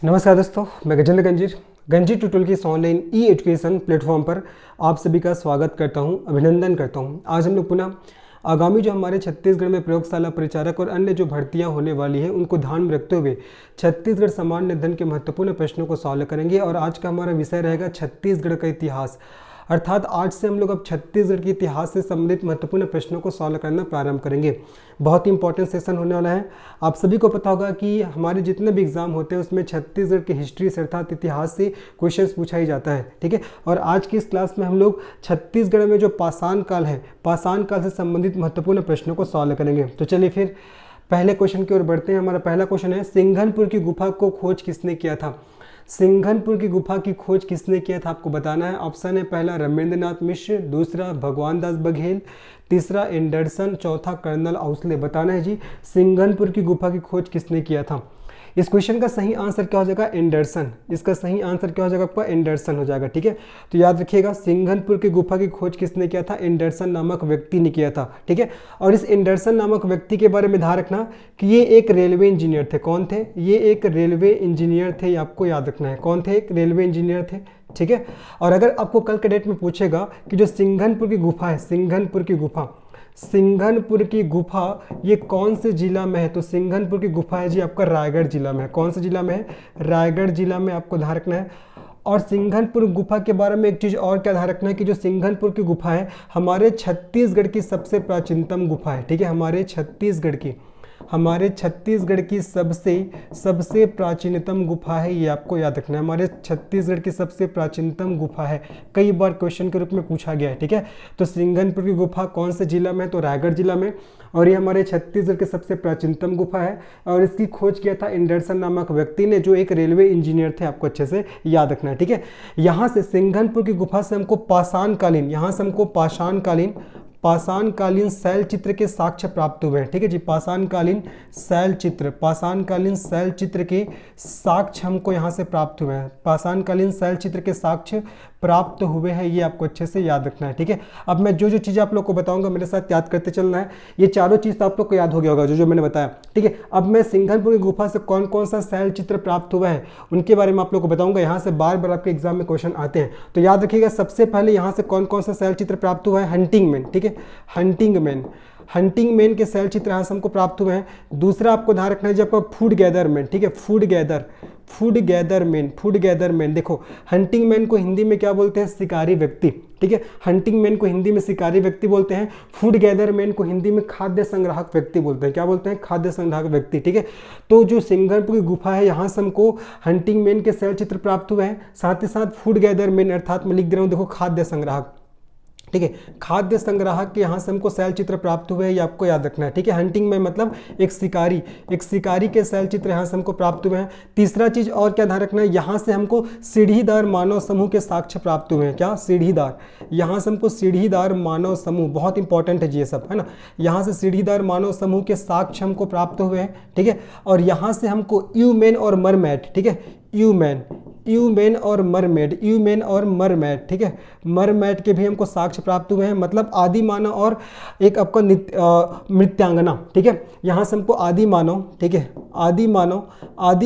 नमस्कार दोस्तों, मैं गजेंद्र गंजीर गंजीर ट्यूटोरियल की इस ऑनलाइन ई एजुकेशन प्लेटफॉर्म पर आप सभी का स्वागत करता हूं, अभिनंदन करता हूं। आज हम लोग पुनः आगामी जो हमारे छत्तीसगढ़ में प्रयोगशाला परिचारक और अन्य जो भर्तियां होने वाली हैं उनको ध्यान में रखते हुए छत्तीसगढ़ सामान्य अध्ययन के महत्वपूर्ण प्रश्नों को सॉल्व करेंगे। और आज का हमारा विषय रहेगा छत्तीसगढ़ का इतिहास। अर्थात आज से हम लोग अब छत्तीसगढ़ के इतिहास से संबंधित महत्वपूर्ण प्रश्नों को सॉल्व करना प्रारंभ करेंगे। बहुत ही इंपॉर्टेंट सेशन होने वाला है। आप सभी को पता होगा कि हमारे जितने भी एग्जाम होते हैं उसमें छत्तीसगढ़ के हिस्ट्री से अर्थात इतिहास से क्वेश्चंस पूछा ही जाता है, ठीक है। और आज की इस क्लास में हम लोग छत्तीसगढ़ में जो पाषाण काल है, पाषाण काल से संबंधित महत्वपूर्ण प्रश्नों को सॉल्व करेंगे। तो चलिए फिर पहले क्वेश्चन की ओर बढ़ते हैं। हमारा पहला क्वेश्चन है, सिंघनपुर की गुफा को खोज किसने किया था? सिंघनपुर की गुफा की खोज किसने किया था आपको बताना है। ऑप्शन है पहला रमेंद्रनाथ मिश्र, दूसरा भगवान दास बघेल, तीसरा एंडरसन, चौथा कर्नल आउसले। बताना है जी सिंघनपुर की गुफा की खोज किसने किया था। इस क्वेश्चन का सही आंसर क्या हो जाएगा? एंडरसन। इसका सही आंसर क्या हो जाएगा आपका? एंडरसन हो जाएगा, ठीक है। तो याद रखिएगा सिंघनपुर की गुफा की खोज किसने किया था? एंडरसन नामक व्यक्ति ने किया था, ठीक है। और इस एंडरसन नामक व्यक्ति के बारे में ध्यान रखना कि ये एक रेलवे इंजीनियर थे। कौन थे? ये एक रेलवे इंजीनियर थे, आपको याद रखना है। कौन थे? एक रेलवे इंजीनियर थे, ठीक है। और अगर आपको कल के डेट में पूछेगा कि जो सिंघनपुर की गुफा है, सिंघनपुर की गुफा ये कौन से जिला में है, तो सिंघनपुर की गुफा है जी आपका रायगढ़ जिला में है। कौन से जिला में है? रायगढ़ जिला में आपको ध्यान रखना है। और सिंघनपुर गुफा के बारे में एक चीज़ और क्या ध्यान रखना है कि जो सिंघनपुर की गुफा है हमारे छत्तीसगढ़ की सबसे प्राचीनतम गुफा है, ठीक है। हमारे छत्तीसगढ़ की सबसे प्राचीनतम गुफा है, ये आपको याद रखना है। हमारे छत्तीसगढ़ की सबसे प्राचीनतम गुफा है, कई बार क्वेश्चन के रूप में पूछा गया है, ठीक है। तो सिंघनपुर की गुफा कौन से जिला में है? तो रायगढ़ जिला में। और ये हमारे छत्तीसगढ़ की सबसे प्राचीनतम गुफा है और इसकी खोज किया था एंडरसन नामक व्यक्ति ने, जो एक रेलवे इंजीनियर थे। आपको अच्छे से याद रखना है, ठीक है। यहाँ से सिंघनपुर की गुफा से हमको पाषाणकालीन शैल चित्र के साक्ष्य प्राप्त हुए हैं, ठीक है जी। पाषाणकालीन शैल चित्र के साक्ष्य हमको यहाँ से प्राप्त हुए हैं। पाषाणकालीन शैल चित्र के साक्ष्य प्राप्त हुए हैं, ये आपको अच्छे से याद रखना है, ठीक है। अब मैं जो चीज़ें आप लोग को बताऊंगा मेरे साथ याद करते चलना है। ये चारों चीज़ तो आप लोग को याद हो गया होगा जो मैंने बताया, ठीक है। अब मैं सिंघनपुर की गुफा से कौन कौन सा शैल चित्र प्राप्त हुआ है उनके बारे में आप लोग को बताऊंगा। यहाँ से बार बार आपके एग्जाम में क्वेश्चन आते हैं, तो याद रखिएगा। सबसे पहले यहाँ से कौन कौन सा शैल चित्र प्राप्त हुआ है? हंटिंगमैन, ठीक है। हंटिंगमैन के शैल चित्र यहाँ से हमको प्राप्त हुए हैं। दूसरा आपको ध्यान रखना है जब फूड गैदरमैन, ठीक है। फूड गैदरमैन देखो, हंटिंगमैन को हिंदी में क्या बोलते हैं? शिकारी व्यक्ति, ठीक है। हंटिंगमैन को हिंदी में शिकारी व्यक्ति बोलते हैं। फूड गैदरमैन को हिंदी में खाद्य संग्राहक व्यक्ति बोलते हैं। क्या बोलते हैं? खाद्य संग्राहक व्यक्ति, ठीक है। तो जो सिंघनपुर की गुफा है यहाँ से हमको हंटिंगमैन के शैल चित्र प्राप्त हुए हैं, साथ ही साथ फूड गैदरमैन अर्थात मैं लिख दे रहा हूँ देखो खाद्य संग्राहक, ठीक है। खाद्य संग्राहक के यहाँ से हमको शैल चित्र प्राप्त हुए हैं, ये आपको याद रखना है, ठीक है। हंटिंग में मतलब एक शिकारी के शैल चित्र यहाँ से हमको प्राप्त हुए हैं। तीसरा चीज और क्या ध्यान रखना है, यहाँ से हमको सीढ़ीदार मानव समूह के साक्ष्य प्राप्त हुए हैं। क्या? सीढ़ीदार। यहाँ से हमको सीढ़ीदार मानव समूह, बहुत इंपॉर्टेंट है जी ये सब, है ना। यहाँ से सीढ़ीदार मानव समूह के साक्ष्य हमको प्राप्त हुए हैं, ठीक है। और यहाँ से हमको यूमेन और मरमैट, ठीक है। यूमेन और मरमेड, ठीक है। मरमेड के भी हमको साक्ष्य प्राप्त हुए हैं, मतलब आदि मानव और एक आपका मृत्यांगना, ठीक है। यहाँ से हमको आदि मानव, ठीक है, आदि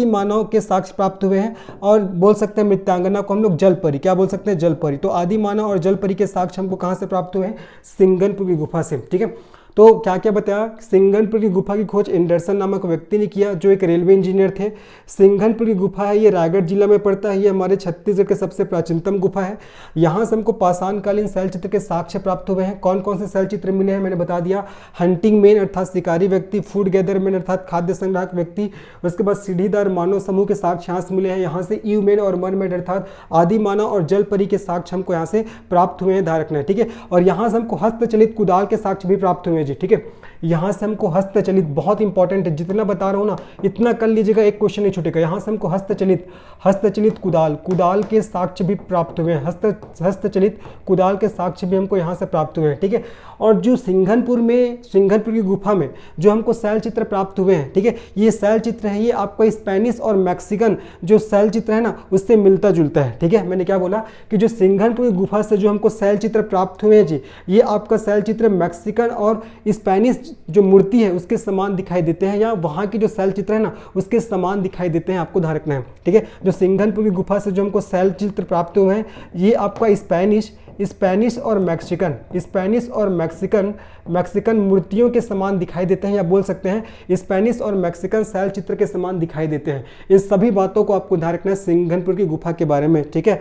मानव के साक्ष्य प्राप्त हुए हैं। और बोल सकते हैं मृत्यांगना को हम लोग जलपरी, क्या बोल सकते हैं? जलपरी। तो आदि मानव और जलपरी के साक्ष्य हमको कहाँ से प्राप्त हुए हैं? सिंघनपुर की गुफा से, ठीक है। तो क्या क्या बताया? सिंघनपुर की गुफा की खोज एंडरसन नामक व्यक्ति ने किया, जो एक रेलवे इंजीनियर थे। सिंघनपुर की गुफा है ये रायगढ़ जिला में पड़ता है, ये हमारे छत्तीसगढ़ के सबसे प्राचीनतम गुफा है। यहाँ से हमको पाषाणकालीन शैल चित्र के साक्ष्य प्राप्त हुए हैं। कौन कौन से शैल चित्र मिले हैं मैंने बता दिया। हंटिंगमैन अर्थात शिकारी व्यक्ति, फूड गैदरमैन अर्थात खाद्य संग्राहक व्यक्ति, उसके बाद सीढ़ीदार मानव समूह के साक्ष्य यहाँ से मिले हैं। यहाँ से यूमेन और मरमेड अर्थात आदि मानव और जलपरी के साक्ष्य हमको यहाँ से प्राप्त हुए हैं, ध्यान रखना है, ठीक है। और यहाँ से हमको हस्तचलित कुदाल के साक्ष्य भी प्राप्त हुए हैं जी, ठीक है। यहाँ से हमको हस्तचलित, बहुत इंपॉर्टेंट है, जितना बता रहा हूँ ना इतना कर लीजिएगा, एक क्वेश्चन नहीं छूटेगा। यहाँ से हमको हस्तचलित कुदाल के साक्ष्य भी प्राप्त हुए हैं। हस्तचलित कुदाल के साक्ष्य भी हमको यहाँ से प्राप्त हुए हैं, ठीक है। और जो सिंघनपुर की गुफा में जो हमको शैल चित्र प्राप्त हुए हैं, ठीक है, ये शैल चित्र है, ये आपका स्पेनिश और मैक्सिकन जो शैल चित्र है ना उससे मिलता जुलता है, ठीक है। मैंने क्या बोला कि जो सिंघनपुर की गुफा से जो हमको शैल चित्र प्राप्त हुए हैं जी, ये आपका शैल चित्र मैक्सिकन और स्पेनिश जो मूर्ति है उसके समान दिखाई देते हैं, या वहाँ की जो शैल चित्र है ना उसके समान दिखाई देते हैं, आपको ध्यान रखना है। ठीक है, जो सिंघनपुर की गुफा से जो हमको शैल चित्र प्राप्त हुए हैं ये आपका स्पेनिश और मैक्सिकन मूर्तियों के समान दिखाई देते हैं, या बोल सकते हैं स्पेनिश और मैक्सिकन शैल चित्र के समान दिखाई देते हैं। इन सभी बातों को आपको ध्यान रखना है सिंघनपुर की गुफा के बारे में। ठीक है,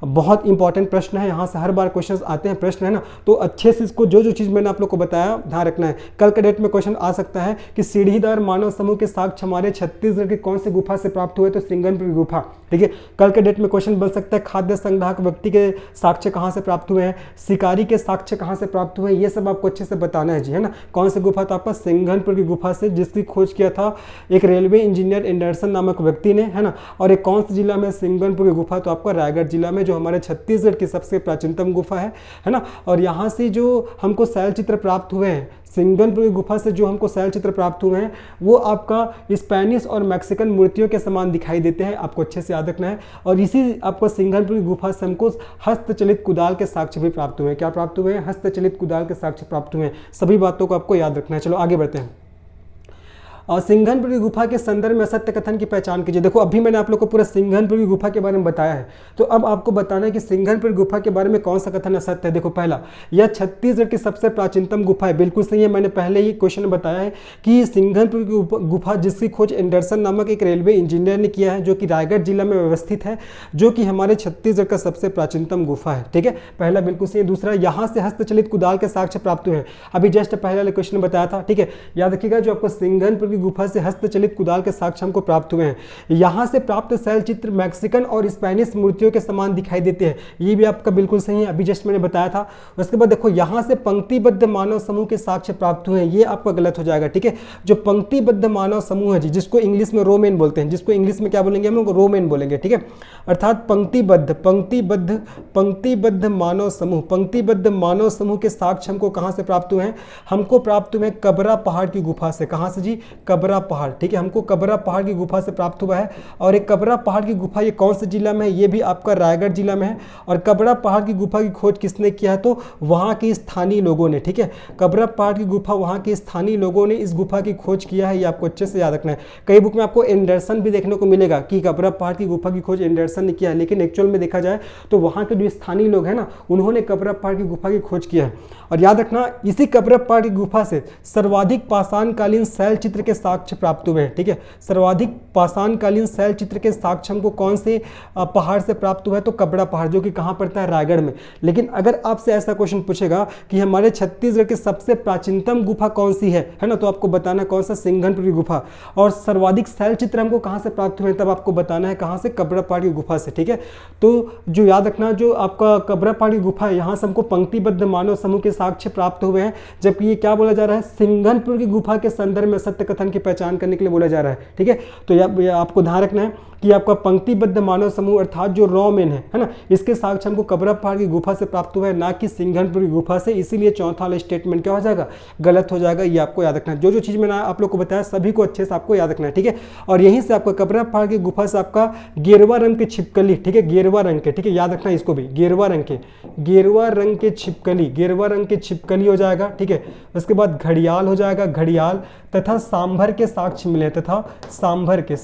बहुत इंपॉर्टेंट प्रश्न है, यहाँ से हर बार क्वेश्चन आते हैं प्रश्न है ना, तो अच्छे से इसको जो चीज़ मैंने आप लोग को बताया ध्यान रखना है। कल के डेट में क्वेश्चन आ सकता है कि सीढ़ीदार मानव समूह के साक्ष्य हमारे छत्तीसगढ़ की कौन सी गुफा से प्राप्त हुए, तो सिंघनपुर की गुफा। ठीक है, कल के डेट में क्वेश्चन बन सकता है खाद्य संग्राहक व्यक्ति के साक्ष्य कहाँ से प्राप्त हुए हैं, शिकारी के साक्ष्य कहाँ से प्राप्त हुए हैं, ये सब आपको अच्छे से बताना है जी, है ना। कौन सी गुफा, तो आपका सिंघनपुर की गुफा से, जिसकी खोज किया था एक रेलवे इंजीनियर एंडरसन नामक व्यक्ति ने, है ना। और एक कौन सी जिला में सिंघनपुर की गुफा, तो आपका रायगढ़ जिला में, जो हमारे छत्तीसगढ़ की सबसे प्राचीनतम गुफा है ना। और यहाँ से जो हमको शैल चित्र प्राप्त हुए हैं, सिंघनपुर की गुफा से जो हमको शैल चित्र प्राप्त हुए हैं वो आपका स्पेनिश और मैक्सिकन मूर्तियों के समान दिखाई देते हैं, आपको अच्छे से याद रखना है। और इसी आपको सिंघनपुर की गुफा से हमको हस्तचलित कुदाल के साक्ष्य भी प्राप्त हुए हैं। क्या प्राप्त हुए हैं, हस्तचलित कुदाल के साक्ष्य प्राप्त हुए हैं। सभी बातों को आपको याद रखना है। चलो आगे बढ़ते हैं। और सिंघनपुर की गुफा के संदर्भ में असत्य कथन की पहचान कीजिए। देखो अभी मैंने आप लोग को पूरा सिंघनपुर की गुफा के बारे में बताया है, तो अब आपको बताना है कि सिंघनपुर गुफा के बारे में कौन सा कथन असत्य है। देखो पहला, यह छत्तीसगढ़ की सबसे प्राचीनतम गुफा है, बिल्कुल सही है। मैंने पहले ही क्वेश्चन में बताया है कि सिंघनपुर की गुफा जिसकी खोज एंडरसन नामक एक रेलवे इंजीनियर ने किया है, जो कि रायगढ़ जिला में व्यवस्थित है, जो कि हमारे छत्तीसगढ़ का सबसे प्राचीनतम गुफा है। ठीक है, पहला बिल्कुल सही है। दूसरा, यहाँ से हस्तचलित कुदाल के साक्ष्य प्राप्त हुए हैं, अभी जस्ट पहले वाले क्वेश्चन में बताया था। ठीक है, याद रखिएगा, जो आपको सिंघनपुर की गुफा से हस्तचलित कुदाल के साक्ष्य हमको प्राप्त हुए हैं। यहां से प्राप्त शैल चित्र मैक्सिकन और स्पेनिश मूर्तियों के समान दिखाई देते हैं, ये भी आपका बिल्कुल सही है, अभी जस्ट मैंने बताया था। उसके बाद देखो यहां से पंक्तिबद्ध मानव समूह के साक्ष्य प्राप्त हुए हैं, ये आपका गलत हो जाएगा। ठीक है, जो पंक्तिबद्ध मानव समूह है जी, जिसको इंग्लिश में रोमेन बोलते हैं, जिसको इंग्लिश में क्या बोलेंगे हम लोग, रोमेन बोलेंगे। ठीक है, अर्थात पंक्तिबद्ध मानव समूह के साक्ष्य हमको कहां से प्राप्त हुए हैं, हमको प्राप्त हुए कबरा पहाड़ की गुफा से। कहां से जी, कबरा पहाड़। ठीक है, हमको कबरा पहाड़ की गुफा से प्राप्त हुआ है। और एक कबरा पहाड़ की गुफा ये कौन से जिला में है, ये भी आपका रायगढ़ जिला में है। और कबरा पहाड़ की गुफा की खोज किसने किया है, तो वहाँ के स्थानीय लोगों ने। ठीक है, कबरा पहाड़ की गुफा, वहाँ के स्थानीय लोगों ने इस गुफा की खोज किया है, ये आपको अच्छे से याद रखना है। कई बुक में आपको एंडरसन भी देखने को मिलेगा कि कबरा पहाड़ की गुफा की खोज एंडरसन ने किया है, लेकिन एक्चुअल में देखा जाए तो वहाँ के जो स्थानीय लोग हैं ना, उन्होंने कबरा पहाड़ की गुफा की खोज किया है। और याद रखना, इसी कबरा पहाड़ की गुफा से सर्वाधिक पाषाणकालीन शैल चित्र के साक्ष्य प्राप्त हुए हैं। ठीक है, सर्वाधिक पाषाणकालीन शैल चित्र के साक्ष्य हमको कौन से पहाड़ से प्राप्त हुआ है, तो कबरा पहाड़, जो कि कहाँ पड़ता है, रायगढ़ में। लेकिन अगर आपसे ऐसा क्वेश्चन पूछेगा कि हमारे छत्तीसगढ़ की सबसे प्राचीनतम गुफा कौन सी है ना, तो आपको बताना कौन सा, सिंघनपुर की गुफा। और सर्वाधिक शैल चित्र हमको कहाँ से प्राप्त हुए, तब आपको बताना है कहाँ से, कबरा पहाड़ की गुफा से। ठीक है, तो जो याद रखना, जो आपका कबरा पहाड़ की गुफा है, यहाँ से हमको पंक्तिबद्ध मानव समूह के साक्ष्य प्राप्त हुए हैं, जबकि ये क्या बोला जा रहा है, सिंघनपुर की गुफा के संदर्भ में सत्य कथन की पहचान करने के लिए बोला जा रहा है। ठीक है, तो यह आपको ध्यान रखना है कि आपका पंक्तिबद्ध मानव समूह अर्थात जो रोमेन है ना, इसके साक्ष्य हमको कबरा पहाड़ की गुफा से प्राप्त हुआ है, ना कि सिंघनपुर की गुफा से। इसीलिए चौथा वाला स्टेटमेंट क्या हो जाएगा, गलत हो जाएगा। ये आपको याद रखना है। जो चीज़ मैंने आप लोग को बताया सभी को अच्छे से आपको याद रखना है। ठीक है, और यहीं से आपका कबरा पहाड़ की गुफा से आपका गेरुआ रंग की छिपकली, ठीक है, गेरुआ रंग के, ठीक है, याद रखना इसको भी, गेरुआ रंग के छिपकली हो जाएगा। ठीक है, उसके बाद घड़ियाल हो जाएगा, घड़ियाल, तथा सांभर के साक्ष्य मिले, तथा सांभर के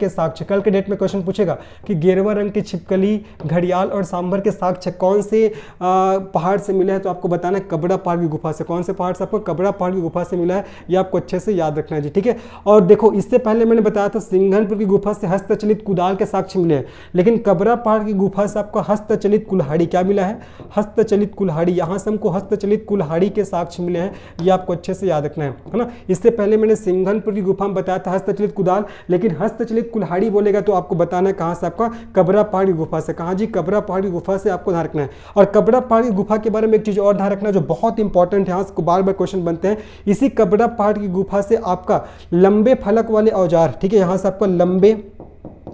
साक्ष्य। कल के डेट में क्वेश्चन पूछेगा कि गेरुआ रंग की छिपकली, घड़ियाल और सांभर के साक्ष्य कौन से पहाड़ से मिले हैं, तो आपको बताना है कबरा पहाड़ की गुफा से। कौन से पहाड़ से, आपको कबरा पहाड़ की गुफा से मिला है, ये आपको अच्छे से याद रखना है जी। ठीक है, और देखो इससे पहले मैंने बताया था सिंघनपुर की गुफा से हस्तचलित कुदाल के साक्ष्य मिले हैं, लेकिन कबरा पहाड़ की गुफा से आपको हस्तचलित कुल्हाड़ी क्या मिला है, हस्तचलित कुल्हाड़ी। यहाँ से हमको हस्तचलित कुल्हाड़ी के साक्ष्य मिले हैं, ये आपको अच्छे से याद रखना है ना। इससे पहले मैंने सिंघनपुर की गुफा में बताया था हस्तचलित कुदाल, लेकिन हस्तचलित कुल्हाड़ी बोलेगा तो आपको बताना है कहाँ से, आपका कबरा पहाड़ की गुफा से। कहाँ जी, कबरा पहाड़ की गुफा से आपको ध्यान रखना है। और कबरा पहाड़ की गुफा के बारे में एक चीज और ध्यान रखना जो बहुत इंपॉर्टेंट है, यहाँ से बार बार क्वेश्चन बनते हैं। इसी कबरा पहाड़ की गुफा से आपका लंबे फलक वाले औजार, ठीक है, यहाँ से आपका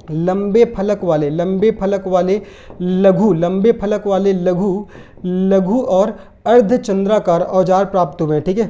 लंबे फलक वाले लघु और अर्धचंद्राकार औजार प्राप्त हुए हैं। ठीक है,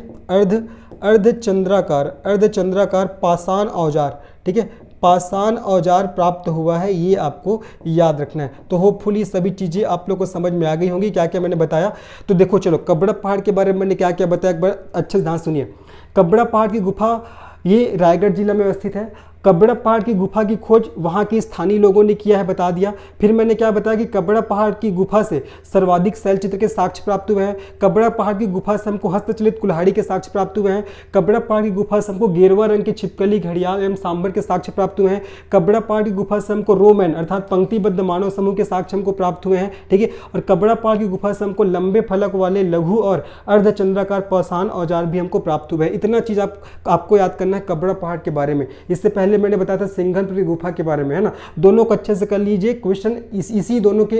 अर्धचंद्राकार पाषाण औजार, ठीक है, पाषाण औजार प्राप्त हुआ है, ये आपको याद रखना है। तो होपफुली सभी चीज़ें आप लोग को समझ में आ गई होंगी, क्या क्या मैंने बताया। तो देखो चलो, कबड़ा पहाड़ के बारे में मैंने क्या क्या बताया, एक बार अच्छे से ध्यान सुनिए। कबड़ा पहाड़ की गुफा ये रायगढ़ जिला में अवस्थित है। कबड़ा पहाड़ की गुफा की खोज वहाँ के स्थानीय लोगों ने किया है, बता दिया। फिर मैंने क्या बताया कि कबड़ा पहाड़ की गुफा से सर्वाधिक शैलचित्र के साक्ष्य प्राप्त हुए हैं। कबड़ा पहाड़ की गुफा से हमको हस्तचलित कुल्हाड़ी के साक्ष्य प्राप्त हुए हैं। कबड़ा पहाड़ की गुफा से हमको गेरुआ रंग की छिपकली, घड़ियाल एवं सांबर के साक्ष्य प्राप्त हुए हैं। कबड़ा पहाड़ की गुफा से हमको रोमैन अर्थात पंक्तिबद्ध मानव समूह के साक्ष्य हमको प्राप्त हुए हैं, ठीक है। और कबड़ा पहाड़ की गुफा से हमको लंबे फलक वाले लघु और अर्धचंद्राकार पाषाण औजार भी हमको प्राप्त हुए हैं। इतना चीज आपको याद करना है कबड़ा पहाड़ के बारे में। इससे पहले मैंने बताया था सिंघनपुर की गुफा के बारे में, है ना। दोनों को अच्छे से कर लीजिए, क्वेश्चन इसी दोनों के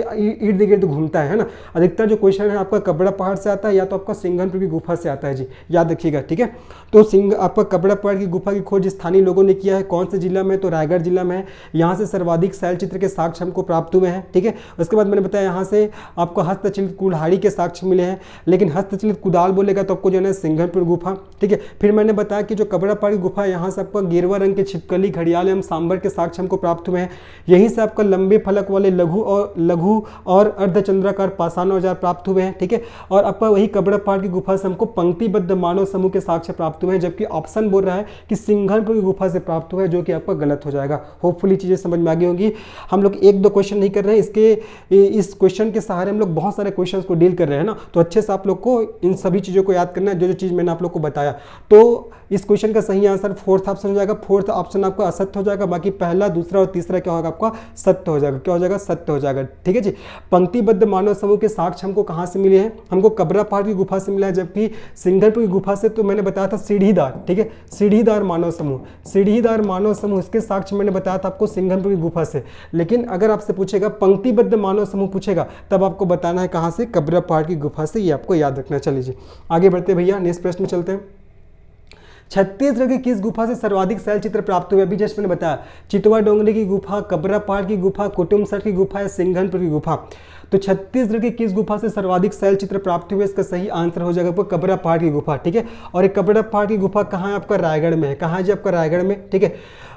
इर्द गिर्द घूमता है ना। अधिकतर जो क्वेश्चन है आपका कबड़ा पहाड़ से आता है या तो आपका सिंघनपुर की गुफा से आता है जी, याद रखिएगा, ठीक है। तो आपका कबड़ा पहाड़ की गुफा की खोज स्थानीय लोगों ने किया है। कौन से जिला में, तो रायगढ़ जिला में है। यहाँ से सर्वाधिक शैलचित्र के साक्ष्य हमको प्राप्त हुए हैं, ठीक है। उसके बाद मैंने बताया यहाँ से आपको हस्तचलित कुल्हाड़ी के साक्ष्य मिले हैं, लेकिन हस्तचलित कुदाल बोलेगा तो आपको जो है सिंघनपुर गुफा, ठीक है। फिर मैंने बताया कि जो कबड़ा पहाड़ की गुफा है यहाँ से आपका गेरुआ रंग के छिपकली, घड़ियाल एवं सांबर के साक्ष्य हमको प्राप्त हुए हैं। यहीं से आपका लंबे फलक वाले लघु और अर्धचंद्राकार पाषाण औजार प्राप्त हुए हैं, ठीक है। और आपका वही कबड़ा पहाड़ की गुफा से हमको पंक्तिबद्ध मानव समूह के साक्ष्य प्राप्त हुए हैं, जबकि ऑप्शन बोल रहा है कि सिंघनपुर की गुफा से प्राप्त हुआ है, जो कि आपका गलत हो जाएगा। होपफुली चीजें समझ में आ गई होंगी। हम लोग एक दो क्वेश्चन नहीं कर रहे हैं, इस क्वेश्चन के सहारे हम लोग बहुत सारे क्वेश्चन को डील कर रहे हैं ना। तो अच्छे से आप लोग को इन सभी चीजों को याद करना है, जो जो चीज मैंने आप लोग को बताया। तो इस क्वेश्चन का सही आंसर फोर्थ ऑप्शन हो जाएगा। फोर्थ ऑप्शन आपका असत्य हो जाएगा, बाकी पहला, दूसरा और तीसरा क्या होगा आपका सत्य हो जाएगा। क्या हो जाएगा? सत्य हो जाएगा, ठीक है जी। पंक्तिबद्ध मानव समूह के साक्ष्य हमको कहां से मिले हैं? हमको कबड़ा पहाड़ की गुफा से मिला है, जबकि सिंघनपुर की गुफा से तो मैंने बताया था सीढ़ीदार, ठीक है, सीढ़ीदार मानव समूह, सीढ़ीदार मानव समूह, इसके साक्ष्य मैंने बताया था आपको सिंघनपुर की गुफा से। लेकिन अगर आपसे पूछेगा पंक्तिबद्ध मानव समूह पूछेगा, तब आपको बताना है कहां से? कबड़ा पहाड़ की गुफा से। ये आपको याद रखना। चलिए आगे बढ़ते भैया, नेक्स्ट प्रश्न में चलते हैं। छत्तीसगढ़ की किस गुफा से सर्वाधिक शैलचित्र प्राप्त हुए? अभी जस्ट मैंने बताया, चितवा डोंगरी की गुफा, कबड़ा पहाड़ की गुफा, कुटुमसर की गुफा या सिंघनपुर की गुफा। तो छत्तीसगढ़ की किस गुफा से सर्वाधिक शैलचित्र प्राप्त हुए? इसका सही आंसर हो जाएगा आपको कबड़ा पहाड़ की गुफा, ठीक है। और एक कबड़ा पहाड़ की गुफा कहाँ है? आपका रायगढ़ में है। कहाँ है जी? आपका रायगढ़ में, ठीक है।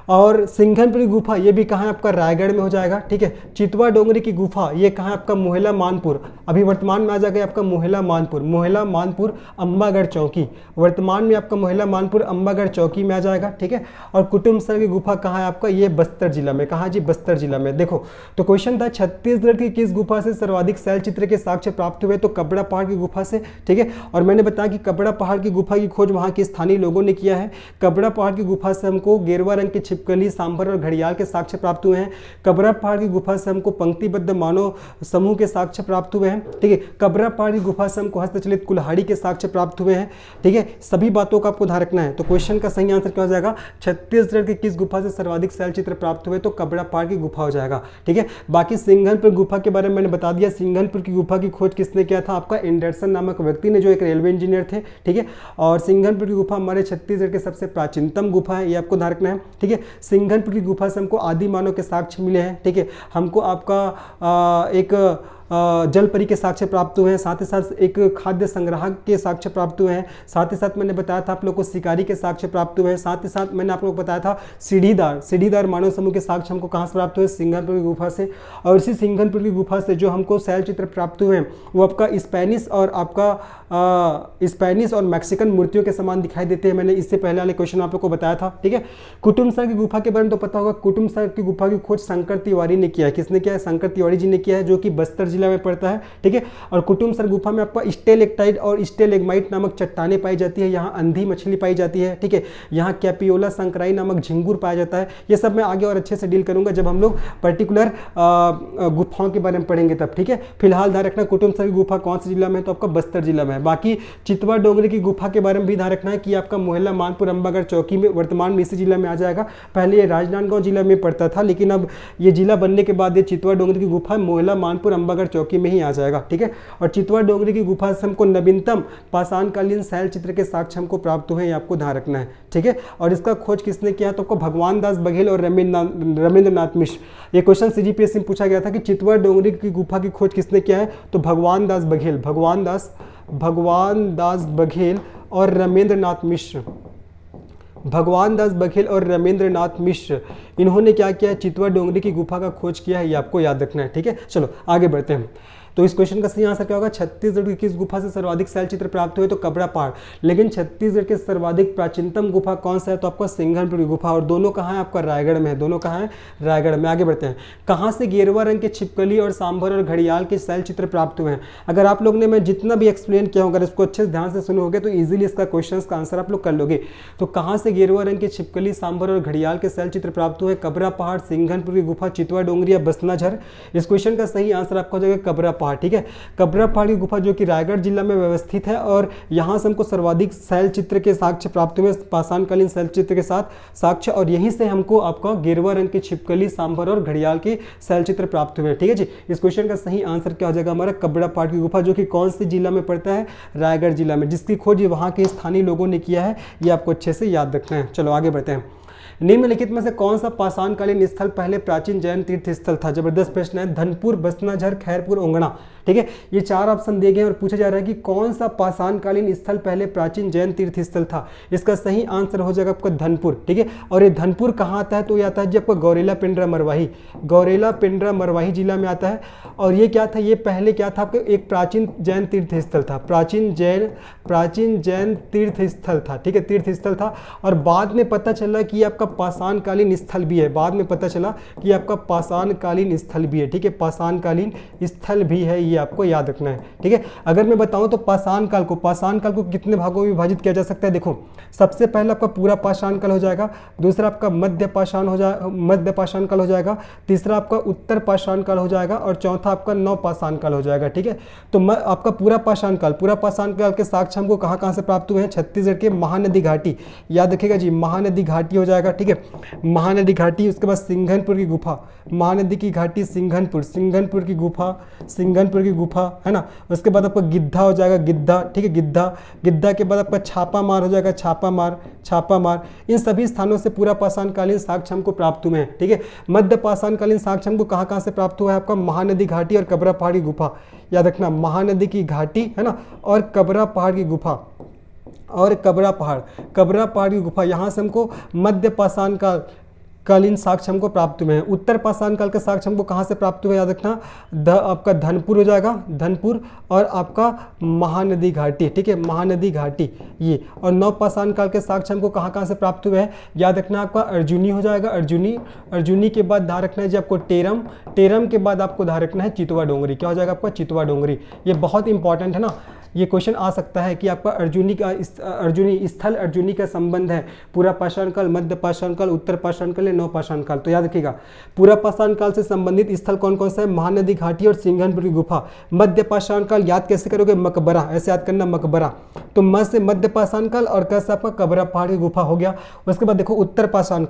और सिंघनपुर की गुफा ये भी कहाँ है? आपका रायगढ़ में हो जाएगा, ठीक है। चितवा डोंगरी की गुफा ये कहाँ है? आपका मोहला मानपुर, अभी वर्तमान में आ जाएगा आपका मोहला मानपुर, मोहला मानपुर अंबागढ़ चौकी, वर्तमान में आपका मोहला मानपुर अंबागढ़ चौकी में आ जाएगा, ठीक है। और कुटुमसर की गुफा कहाँ है आपका? ये बस्तर जिला में। कहाँ जी? बस्तर जिला में। देखो तो क्वेश्चन था छत्तीसगढ़ की किस गुफा से सर्वाधिक शैलचित्र के साक्ष्य प्राप्त हुए? तो कबड़ा पहाड़ की गुफा से, ठीक है। और मैंने बताया कि कबड़ा पहाड़ की गुफा की खोज वहाँ के स्थानीय लोगों ने किया है। कबड़ा पहाड़ की गुफा से हमको गेरुआ रंग के छिपकली, सांभर और घड़ियाल के साक्ष्य प्राप्त हुए हैं। कबड़ा पहाड़ की गुफा से हमको पंक्तिबद्ध मानव समूह के साक्ष्य प्राप्त हुए हैं, ठीक है। कबड़ा पहाड़ की गुफा से हमको हस्तचलित कुल्हाड़ी के साक्ष्य प्राप्त हुए हैं, ठीक है। सभी बातों का आपको ध्यान रखना है। तो क्वेश्चन का सही आंसर क्या हो जाएगा? छत्तीसगढ़ की किस गुफा से सर्वाधिक शैलचित्र प्राप्त हुए? तो कबड़ा पहाड़ की गुफा हो जाएगा, ठीक है। बाकी सिंघनपुर गुफा के बारे में मैंने बता दिया। सिंघनपुर की गुफा की खोज किसने किया था? आपका एंडरसन नामक व्यक्ति ने, जो एक रेलवे इंजीनियर थे, ठीक है। और सिंघनपुर की गुफा हमारे छत्तीसगढ़ के सबसे प्राचीनतम गुफा है, ये आपको ध्यान रखना है, ठीक है। सिंघनपुर की गुफा से हमको आदि मानव के साक्ष्य मिले हैं, ठीक है। हमको आपका एक जल परी के साक्ष्य प्राप्त हुए हैं, साथ ही साथ एक खाद्य संग्राहक के साक्ष्य प्राप्त हुए हैं, साथ ही साथ मैंने बताया था आप लोग को शिकारी के साक्ष्य प्राप्त हुए हैं, साथ ही साथ मैंने आप लोग को बताया था सीढ़ीदार मानव समूह के साक्ष्य हमको कहाँ से प्राप्त हुए? सिंघनपुर की गुफा से। और इसी सिंघनपुर की गुफा से जो हमको शैलचित्र प्राप्त हुए हैं वो आपका स्पेनिश और आपका स्पेनिश और मैक्सिकन मूर्तियों के समान दिखाई देते हैं। मैंने इससे पहले वाले क्वेश्चन आप लोग को बताया था, ठीक है। कुटुमसर की गुफा के बारे में तो पता होगा। कुटुमसर की गुफा की खोज शंकर तिवारी ने किया है। किसने किया है? शंकर तिवारी जी ने किया है, जो कि बस्तर जिला में पड़ता है, ठीक है। और कुटुमसर गुफा में आपका स्टेलेक्टाइट और स्टेलेग्माइट नामक चट्टानें पाई जाती है। यहाँ अंधी मछली पाई जाती है, ठीक है। यहाँ कैपियोला संक्राई नामक झिंगुर पाया जाता है। ये सब मैं आगे और अच्छे से डील करूंगा जब हम लोग पर्टिकुलर गुफाओं के बारे में पढ़ेंगे तब, ठीक है। फिलहाल ध्यान रखना कुटुमसर की गुफा कौन से जिला में है? तो आपका बस्तर जिला में है। बाकी चितवा डोंगरी की गुफा के बारे में भी ध्यान रखना है कि आपका मोहला मानपुर अंबागढ़ चौकी में, वर्तमान में इसी जिला में आ जाएगा। पहले ये राजनांदगांव जिला में पड़ता था, लेकिन अब ये जिला बनने के बाद ये चितवा डोंगरी की गुफा मोहला मानपुर अंबागढ़ चौकी में ही आ जाएगा, ठीक है। और चितवा डोंगरी की गुफा से हमको नवीनतम पाषाणकालीन शैलचित्र के साक्ष्य हमको प्राप्त हुए, आपको ध्यान रखना है, ठीक है। और इसका खोज किसने किया? तो आपको भगवान दास बघेल और रमेंद्रनाथ मिश्र। ये क्वेश्चन सीजीपीएससी में पूछा गया था कि चितवा डोंगरी की गुफा की खोज किसने किया है? तो भगवान दास बघेल और रमेंद्रनाथ मिश्र। भगवान दास बघेल और रमेंद्र नाथ मिश्र, इन्होंने क्या किया है, चितवा डोंगरी की गुफा का खोज किया है, ये आपको याद रखना है। ठीक है, चलो आगे बढ़ते हैं। तो इस क्वेश्चन का सही आंसर क्या होगा, छत्तीसगढ़ की किस गुफा से सर्वाधिक शैल चित्र प्राप्त हुए, तो कबरा पहाड़। लेकिन छत्तीसगढ़ के सर्वाधिक प्राचीनतम गुफा कौन सा है, तो आपका सिंघनपुर की गुफा, और दोनों कहाँ है, आपका रायगढ़ में है, दोनों कहाँ है, रायगढ़ में। आगे बढ़ते हैं, कहाँ से गेरुआ रंग के छिपकली और सांभर और घड़ियाल के शैल चित्र प्राप्त हुए हैं। अगर आप लोग ने मैं जितना भी एक्सप्लेन किया होगा, इसको अच्छे से ध्यान से सुनोगे तो ईजिली इसका क्वेश्चन का आंसर आप लोग कर लोगे। तो कहाँ से गेरुआ रंग के छिपकली, सांभर और घड़ियाल के शैल चित्र प्राप्त हुए, कबरा पहाड़, सिंघनपुर की गुफा, चितवा डोंगरी या बसनाझर। इस क्वेश्चन का सही आंसर आपका हो जाएगा कबरा पहाड़। ठीक है, कबरा पहाड़ की गुफा जो कि रायगढ़ जिला में व्यवस्थित है, और यहाँ से हमको सर्वाधिक शैल चित्र के साक्ष्य प्राप्त हुए, पाषाणकालीन शैल चित्र के साथ साक्ष्य, और यहीं से हमको आपका गेरुआ रंग की छिपकली, सांभर और घड़ियाल के शैल चित्र प्राप्त हुए। ठीक है जी, इस क्वेश्चन का सही आंसर क्या हो जाएगा हमारा, कबरा पहाड़ की गुफा, जो कि कौन से जिला में पड़ता है, रायगढ़ जिला में, जिसकी खोज वहाँ के स्थानीय लोगों ने किया है, ये आपको अच्छे से याद रखना है। चलो आगे बढ़ते हैं। निम्नलिखित में से कौन सा पाषाणकालीन स्थल पहले प्राचीन जैन तीर्थ स्थल था। जबरदस्त प्रश्न है। धनपुर, बसनाझर, खैरपुर, ओंगना। ठीक है, ये चार ऑप्शन दिए गए हैं और पूछा जा रहा है कि कौन सा पाषाणकालीन स्थल पहले प्राचीन जैन तीर्थ स्थल था। इसका सही आंसर हो जाएगा आपका धनपुर। ठीक है, और ये धनपुर कहाँ आता है, तो ये आता है जी आपका गौरेला पिंडरा मरवाही, गौरेला पिंडरा मरवाही जिला में आता है। और ये क्या था, ये पहले क्या था, आपका एक प्राचीन जैन तीर्थ स्थल था, प्राचीन जैन तीर्थ स्थल था। ठीक है, तीर्थ स्थल था, और बाद में पता चला कि आपका पाषाणकालीन स्थल भी है, बाद में पता चला कि आपका पाषाणकालीन स्थल भी है। ठीक है, पाषाणकालीन स्थल भी है, ये आपको याद रखना है। ठीक है, अगर मैं बताऊं तो पाषाण काल को कितने भागों में विभाजित किया जा सकता है। देखो, सबसे पहले आपका पूरा पाषाण काल हो जाएगा, दूसरा आपका मध्य पाषाण काल हो जाएगा, तीसरा आपका उत्तर पाषाण काल हो जाएगा, और चौथा आपका नव पाषाण काल हो जाएगा। ठीक है, तो आपका पूरा पाषाण काल के साक्ष्य हमको कहाँ से प्राप्त हुए हैं, छत्तीसगढ़ के महानदी घाटी, याद रखिएगा जी, महानदी घाटी हो जाएगा। ठीक है, महानदी घाटी, उसके बाद सिंघनपुर की गुफा, महानदी की घाटी, सिंघनपुर की गुफा है ना। उसके बाद आपका गिद्धा हो जाएगा, गिद्धा। ठीक है, गिद्धा के बाद आपका छापामार हो जाएगा, छापामार। इन सभी स्थानों से पूरा पाषाणकालीन साक्ष्य हमको प्राप्त हुए हैं। ठीक है, मध्य पाषाणकालीन साक्ष्य हमको कहाँ से प्राप्त हुआ है, आपका महानदी घाटी और कबरा पहाड़ की गुफा, याद रखना, महानदी की घाटी है ना, और कबरा पहाड़ की गुफा, और कबरा पहाड़ की गुफा, यहाँ से हमको मध्य पाषाणकालीन साक्ष्य हमको प्राप्त हुए हैं। उत्तर पाषाणकाल के साक्ष्य हमको कहाँ से प्राप्त हुए, याद रखना, आपका धनपुर हो जाएगा, धनपुर, और आपका महानदी घाटी। ठीक है, महानदी घाटी ये, और नव पाषाणकाल के साक्ष्य हमको कहाँ से प्राप्त हुए हैं, याद रखना, आपका अर्जुनी हो जाएगा, अर्जुनी के बाद ध्यान रखना है जी आपको टेरम के बाद आपको ध्यान रखना है चितवा डोंगरी। क्या हो जाएगा आपका, चितवा डोंगरी। ये बहुत इंपॉर्टेंट है ना, ये क्वेश्चन आ सकता है कि आपका अर्जुनी का संबंध है पूरा पाषाण काल, मध्य पाषाण काल, उत्तर पाषाण काल, नव पाषाण काल। तो याद रखिएगा, पूरा पाषाण काल से संबंधित स्थल कौन कौन सा है, महानदी घाटी और सिंघनपुर की गुफा। मध्य पाषाण काल याद कैसे करोगे, मकबरा, ऐसे याद करना, मकबरा। तो म से मध्य पाषाण काल, और क से आपका कबरा पहाड़ की गुफा हो गया। उसके बाद देखो उत्तर पाषाण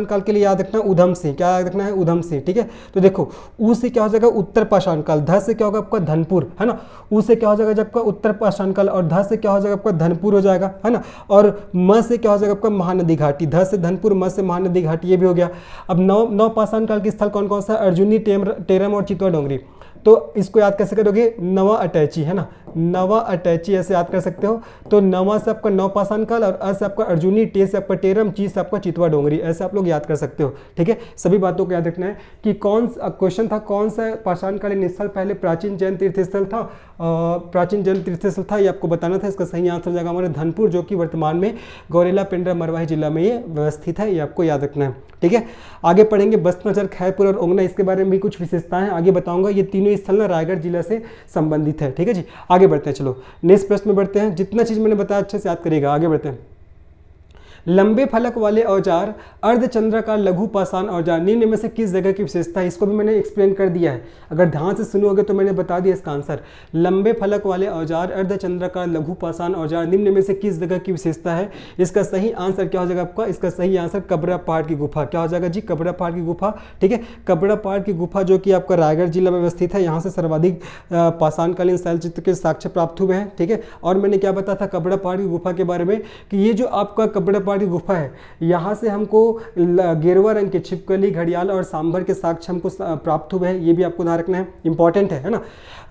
काल के लिए याद रखना उधम सिंह, क्या याद रखना है, उधम सिंह। ठीक है, तो देखो ऊ से क्या हो जाएगा, उत्तर पाषाण काल, ध से क्या होगा आपका, धनपुर, है ना। ऊ से क्या हो जाएगा जब आपका उत्तर पाषाण काल, और ध से क्या हो जाएगा आपका, धनपुर हो जाएगा, है ना। और म से क्या हो जाएगा आपका, महानदी घाटी, ध से धनपुर, म से महानदी घाटी, ये भी हो गया। अब नव पाषाण काल के स्थल कौन कौन सा है, अर्जुनी, टेरम और चितवा डोंगरी। तो इसको याद कैसे करोगे, नवा अटैची, है ना, नवा अटैची ऐसे याद कर सकते हो। तो नवा से आपका नव पाषाण काल, और अ से आपका अर्जुनी, टे से आपका टेरम, ची से आपका चितवा डोंगरी, ऐसे आप लोग याद कर सकते हो। ठीक है, सभी बातों को याद रखना है कि क्वेश्चन था कौन सा पाषाणकालीन स्थल पहले प्राचीन जैन तीर्थ स्थल था, ये आपको बताना था। इसका सही आंसर हो जाएगा हमारे धनपुर, जो कि वर्तमान में गौरेला पिंडरा मरवाही जिला में ये व्यवस्थित है, ये आपको याद रखना है। ठीक है, आगे पढ़ेंगे बसनाझर, खैरपुर और ओंगना, इसके बारे में भी कुछ विशेषताएं आगे बताऊंगा। ये तीनों स्थल ना रायगढ़ जिला से संबंधित है। ठीक है जी, आगे बढ़ते हैं। चलो नेक्स्ट प्रश्न में बढ़ते हैं, जितना चीज मैंने बताया अच्छे से याद करिएगा। आगे बढ़ते हैं। लंबे फलक वाले औजार, अर्धचंद्राकार लघु पाषाण औजार, निम्न में से किस जगह की विशेषता है। इसको भी मैंने एक्सप्लेन कर दिया है, अगर ध्यान से सुनोगे तो मैंने बता दिया इसका आंसर। लंबे फलक वाले औजार, अर्धचंद्राकार लघु पाषाण औजार, निम्न में से किस जगह की विशेषता है। इसका सही आंसर क्या हो जाएगा आपका, इसका सही आंसर कबरा पहाड़ की गुफा। क्या हो जाएगा जी, कबरा पहाड़ की गुफा। ठीक है, कबरा पहाड़ की गुफा जो कि आपका रायगढ़ जिला में अवस्थित है, यहाँ से सर्वाधिक पाषाणकालीन शैल चित्र के साक्ष्य प्राप्त हुए हैं। ठीक है, और मैंने क्या बताया था कबरा पहाड़ की गुफा के बारे में, कि ये जो आपका कबरा कब्रपाड़ की गुफा है, यहाँ से हमको गेरुआ रंग के छिपकली, घड़ियाल और सांभर के साक्ष्य हमको प्राप्त हुए हैं। ये भी आपको ध्यान रखना है, इंपॉर्टेंट है ना।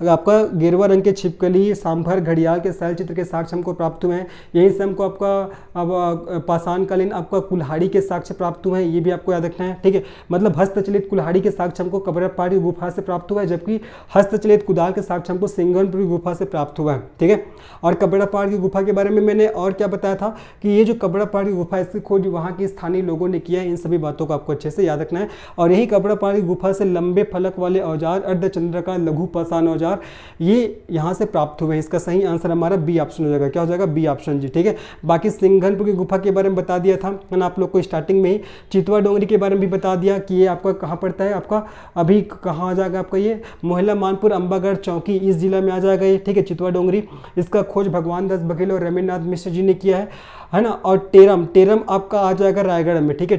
आपका गेरुआ रंग के छिपकली, सांभर, घड़ियाल के शैल चित्र के साक्ष्य हमको प्राप्त हुए हैं। यहीं से हमको आपका अब पाषाणकालीन आपका कुल्हाड़ी के साक्ष्य प्राप्त हुए हैं, ये भी आपको याद रखना है, ठीक है। मतलब हस्तचलित कुल्हाड़ी के साक्ष्य हमको कब्रपाड़ की गुफा से प्राप्त हुआ है, जबकि हस्तचलित कुदाल के साक्ष्य हमको सिंघनपुर की गुफा से प्राप्त हुआ है, ठीक है। और कब्रपाड़ की गुफा के बारे में मैंने और क्या बताया था कि ये जो कब्रपाड़ की गुफा, इसकी खोज वहाँ के स्थानीय लोगों ने किया है। इन सभी बातों को आपको अच्छे से याद रखना है। और यही कब्रपाड़ की गुफा से लंबे फलक वाले औजार, अर्धचंद्राकार लघु पाषाण औजार, ये यहाँ से प्राप्त हुए हैं। इसका सही आंसर हमारा बी ऑप्शन हो जाएगा। क्या हो जाएगा? बी ऑप्शन जी, ठीक है। बाकी सिंघनपुर की गुफा के बारे में बता दिया था मैंने आप लोग को स्टार्टिंग में ही। चितवा डोंगरी के बारे में भी बता दिया कि ये आपका कहाँ पड़ता है, आपका अभी कहाँ आ जाएगा आपका ये मोहला मानपुर अंबागढ़ चौकी, इस जिला में आ जाएगा ये, ठीक है, चितवा डोंगरी। इसका खोज भगवान दास बघेल और रमेंद्रनाथ मिश्र जी ने किया है ना। और टेरम आपका आ जाएगा रायगढ़ में, ठीक है।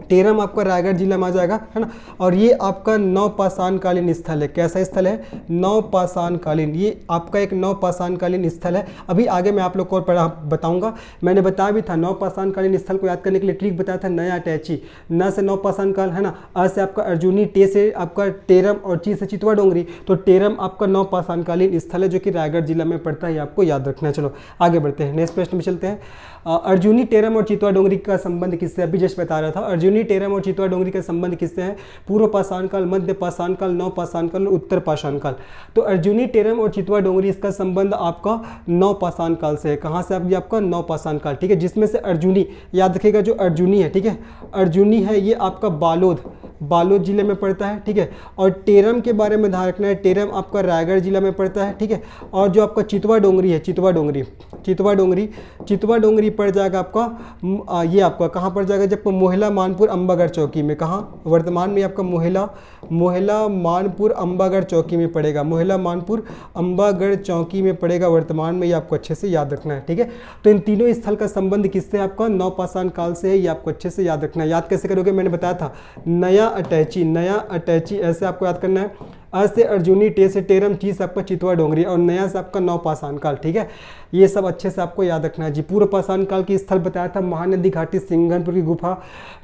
टेरम आपका रायगढ़ जिला में आ जाएगा, है ना। और ये आपका नवपाषाणकालीन स्थल है। कैसा स्थल है? नवपाषाणकालीन। ये आपका एक नवपाषाणकालीन स्थल है। अभी आगे मैं आप लोग को और बताऊंगा। मैंने बताया भी था नवपाषाणकालीन स्थल को याद करने के लिए ट्रिक बताया था, नया अटैची, न से नवपाषाणकाल, है ना, अ से आपका अर्जुनी, टे से आपका टेरम और ची से चितवा डोंगरी। तो टेरम आपका नवपाषाणकालीन स्थल है जो कि रायगढ़ जिला में पड़ता है, आपको याद रखना है। चलो आगे बढ़ते हैं, नेक्स्ट प्रश्न में चलते हैं। अर्जुनी, टेरम और चितवा डोंगरी का संबंध किससे? अभी जस्ट बता रहा था। अर्जुनी, टेरम और चितवा डोंगरी का संबंध किससे है? पूर्व पाषाणकाल, मध्य पाषाणकाल, नव पाषाणकाल और उत्तर पाषाणकाल। तो अर्जुनी, टेरम और चितवा डोंगरी, इसका संबंध आपका नव पाषाणकाल से है। कहाँ से? आपका नव पाषाणकाल, ठीक है। जिसमें से अर्जुनी, याद रखिएगा, जो अर्जुनी है, ठीक है, अर्जुनी है ये आपका बालोद जिले में पड़ता है, ठीक है। और टेरम के बारे में ध्यान रखना है, टेरम आपका रायगढ़ जिला में पड़ता है, ठीक है। और जो आपका चितवा डोंगरी है, चितवा डोंगरी पड़ जाएगा आपका ये आपका कहाँ पड़ जाएगा? जब मोहला मानपुर अंबागढ़ चौकी में। कहाँ? वर्तमान में आपका मोहला मानपुर अंबागढ़ चौकी में पड़ेगा। मोहला मानपुर अंबागढ़ चौकी में पड़ेगा वर्तमान में, ये आपको अच्छे से याद रखना है, ठीक है। तो इन तीनों स्थल का संबंध किससे? आपका नवपाषाण काल से है, ये आपको अच्छे से याद रखना है। याद कैसे करोगे? मैंने बताया था, नया अटैची ऐसे आपको याद करना है। अ से अर्जुनी, टे से टेरम, ची से आपका चितवा डोंगरी और नया से आपका नवपाषाण काल, ठीक है। ये सब अच्छे से आपको याद रखना है जी। पूर्व पाषाण काल की स्थल बताया था महानदी घाटी, सिंघनपुर की गुफा।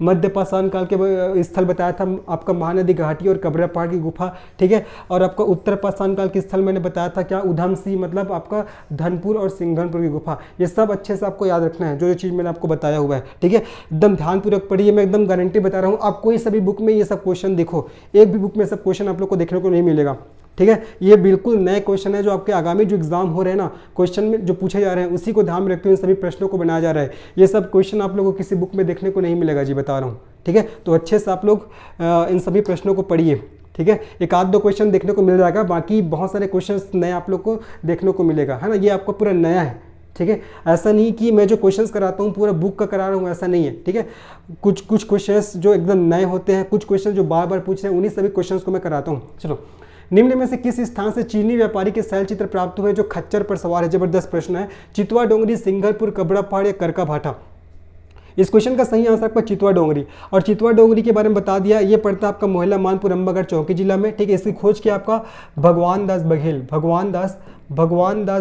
मध्य पाषाण काल के स्थल बताया था आपका महानदी घाटी और कब्रपाड़ की गुफा, ठीक है। और आपका उत्तर पाषाण काल की स्थल मैंने बताया था क्या? उधमसिंह, मतलब आपका धनपुर और सिंघनपुर की गुफा। ये सब अच्छे से आपको याद रखना है, जो चीज़ मैंने आपको बताया हुआ है, ठीक है। एकदम ध्यानपूर्वक पढ़िए, मैं एकदम गारंटी बता रहा हूँ। आप कोई सभी बुक में ये सब क्वेश्चन देखो, एक भी बुक में सब क्वेश्चन आप लोग को देखने को नहीं मिलेगा, ठीक है। ये बिल्कुल नए क्वेश्चन है जो आपके आगामी जो एग्जाम हो रहे हैं ना, क्वेश्चन में जो पूछे जा रहे हैं उसी को ध्यान में रखते हुए सभी प्रश्नों को बनाया जा रहा है। ये सब क्वेश्चन आप लोगों को किसी बुक में देखने को नहीं मिलेगा जी, बता रहा हूँ, ठीक है। तो अच्छे से आप लोग इन सभी प्रश्नों को पढ़िए, ठीक है। एक आध दो क्वेश्चन देखने को मिल जाएगा, बाकी बहुत सारे क्वेश्चन नए आप लोग को देखने को मिलेगा, है ना। ये आपका पूरा नया है, ठीक है। ऐसा नहीं कि मैं जो क्वेश्चंस कराता हूँ पूरा बुक का करा रहा हूँ, ऐसा नहीं है, ठीक है। कुछ क्वेश्चंस जो एकदम नए होते हैं, कुछ क्वेश्चन जो बार बार पूछ रहे हैं, उन्हीं सभी क्वेश्चंस को मैं कराता हूँ। चलो, निम्न में से किस स्थान से चीनी व्यापारी के शैल चित्र प्राप्त हुए जो खच्चर पर सवार है? जबरदस्त प्रश्न है। चितवा डोंगरी, सिंघनपुर, कब्रपाड़ या करका भाटा? इस क्वेश्चन का सही आंसर आपका चितवा डोंगरी। और चितवा डोंगरी के बारे में बता दिया, ये पड़ता है आपका मोहला मानपुर अंबागढ़ चौकी जिला में, ठीक है। इसकी खोज किया आपका भगवान दास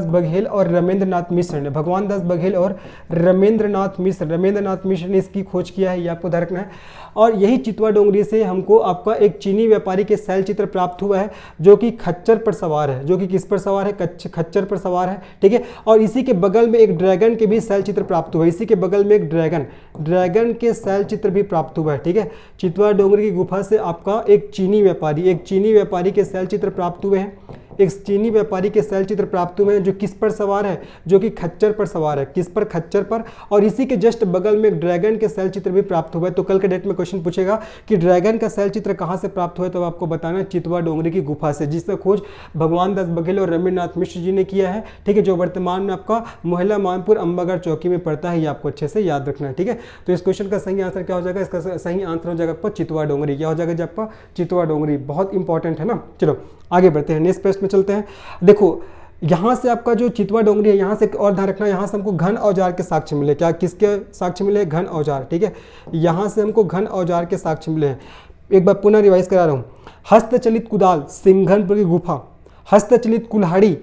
बघेल और रमेंद्रनाथ मिश्र ने। भगवान दास बघेल और रमेंद्रनाथ मिश्र ने इसकी खोज किया है, ये आपको ध्यान रखना है। और यही चितवा डोंगरी से हमको आपका एक चीनी व्यापारी के शैल चित्र प्राप्त हुआ है जो कि खच्चर पर सवार है। जो कि किस पर सवार है? खच्चर पर सवार है, ठीक है। और इसी के बगल में एक ड्रैगन के भी शैल चित्र प्राप्त हुआ है। इसी के बगल में एक ड्रैगन के शैल चित्र भी प्राप्त हुआ है, ठीक है। चितवा डोंगरी की गुफा से आपका एक चीनी व्यापारी के शैल चित्र प्राप्त हुए हैं। एक चीनी व्यापारी के शैल चित्र प्राप्त हुए हैं जो किस पर सवार है? जो कि खच्चर पर सवार है। किस पर? खच्चर पर। और इसी के जस्ट बगल में एक ड्रैगन के शैल चित्र भी प्राप्त हुआ है। तो कल के डेट में क्वेश्चन पूछेगा कि ड्रैगन का शैल चित्र कहाँ से प्राप्त हुआ है, तो आपको बताना चितवा डोंगरी की गुफा से, जिसका खोज भगवान दास बघेल और रमेंद्रनाथ मिश्र जी ने किया है, ठीक है। जो वर्तमान में आपका मोहला मानपुर अंबागढ़ चौकी में पड़ता है, ये आपको अच्छे से याद रखना है, ठीक है। तो इस क्वेश्चन का सही आंसर क्या हो जाएगा? इसका सही आंसर हो जाएगा आपका चितवा डोंगरी। क्या हो जाएगा आपका? चितवा डोंगरी। बहुत इंपॉर्टेंट है ना। चलो आगे बढ़ते हैं, नेक्स्ट प्रश्न में चलते हैं। देखो, यहाँ से आपका जो चितवा डोंगरी है, यहाँ से और ध्यान रखना, यहाँ से हमको घन औजार के साक्ष्य मिले। क्या? किसके साक्ष्य मिले? घन औजार, ठीक है। यहाँ से हमको घन औजार के साक्ष्य मिले हैं। एक बार पुनः रिवाइज करा रहा हूँ। हस्तचलित कुदाल, सिंघनपुर की गुफा। हस्तचलित कुल्हाड़ी,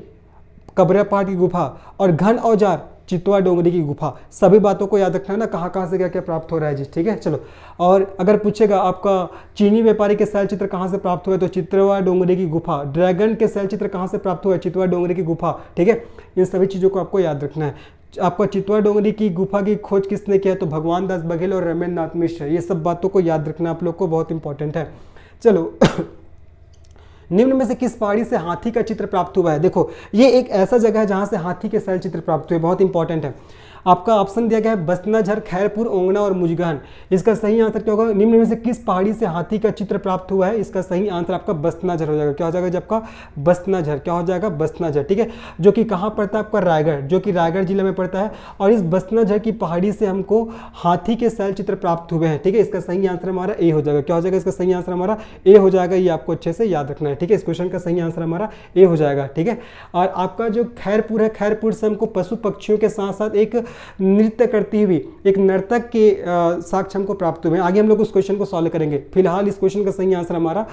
कब्रपाड़ की गुफा। और घन औजार, चितवा डोंगरी की गुफा। सभी बातों को याद रखना है ना, कहाँ कहाँ से क्या क्या प्राप्त हो रहा है जी, ठीक है। चलो, और अगर पूछेगा आपका चीनी व्यापारी के शैल चित्र कहाँ से प्राप्त हुए, तो चितवा डोंगरी की गुफा। ड्रैगन के शैल चित्र कहाँ से प्राप्त हुआ, चितवा डोंगरी की गुफा, ठीक है। इन सभी चीज़ों को आपको याद रखना है। आपका चितवा डोंगरी की गुफा की खोज किसने किया, तो भगवान दास बघेल और रमेंद्र नाथ मिश्र। ये सब बातों को याद रखना आप लोग को, बहुत इंपॉर्टेंट है। चलो निम्न में से किस पहाड़ी से हाथी का चित्र प्राप्त हुआ है। देखो ये एक ऐसा जगह है जहां से हाथी के शैल चित्र प्राप्त हुए, बहुत इंपॉर्टेंट है। आपका ऑप्शन दिया गया है बसनाझर, खैरपुर, ओंगना और मुजगहन। इसका सही आंसर क्या होगा, निम्न में से किस पहाड़ी से हाथी का चित्र प्राप्त हुआ है। इसका सही आंसर आपका बसनाझर हो जाएगा। क्या हो जाएगा जब आपका बसनाझर, क्या हो जाएगा बसनाझर, ठीक है। जो कि कहाँ पड़ता है आपका रायगढ़, जो कि रायगढ़ जिले में पड़ता है। और इस बसनाझर की पहाड़ी से हमको हाथी के शैल चित्र प्राप्त हुए हैं, ठीक है। इसका सही आंसर हमारा ए हो जाएगा। क्या हो जाएगा, इसका सही आंसर हमारा ए हो जाएगा। ये आपको अच्छे से याद रखना है, ठीक है। इस क्वेश्चन का सही आंसर हमारा ए हो जाएगा, ठीक है। और आपका जो खैरपुर है, खैरपुर से हमको पशु पक्षियों के साथ साथ एक नृत्य करती हुई एक नर्तक के साक्ष्य हमको प्राप्त हुए हैं। आगे हम लोग उस क्वेश्चन को सॉल्व करेंगे। फिलहाल इस क्वेश्चन का सही आंसर हमारा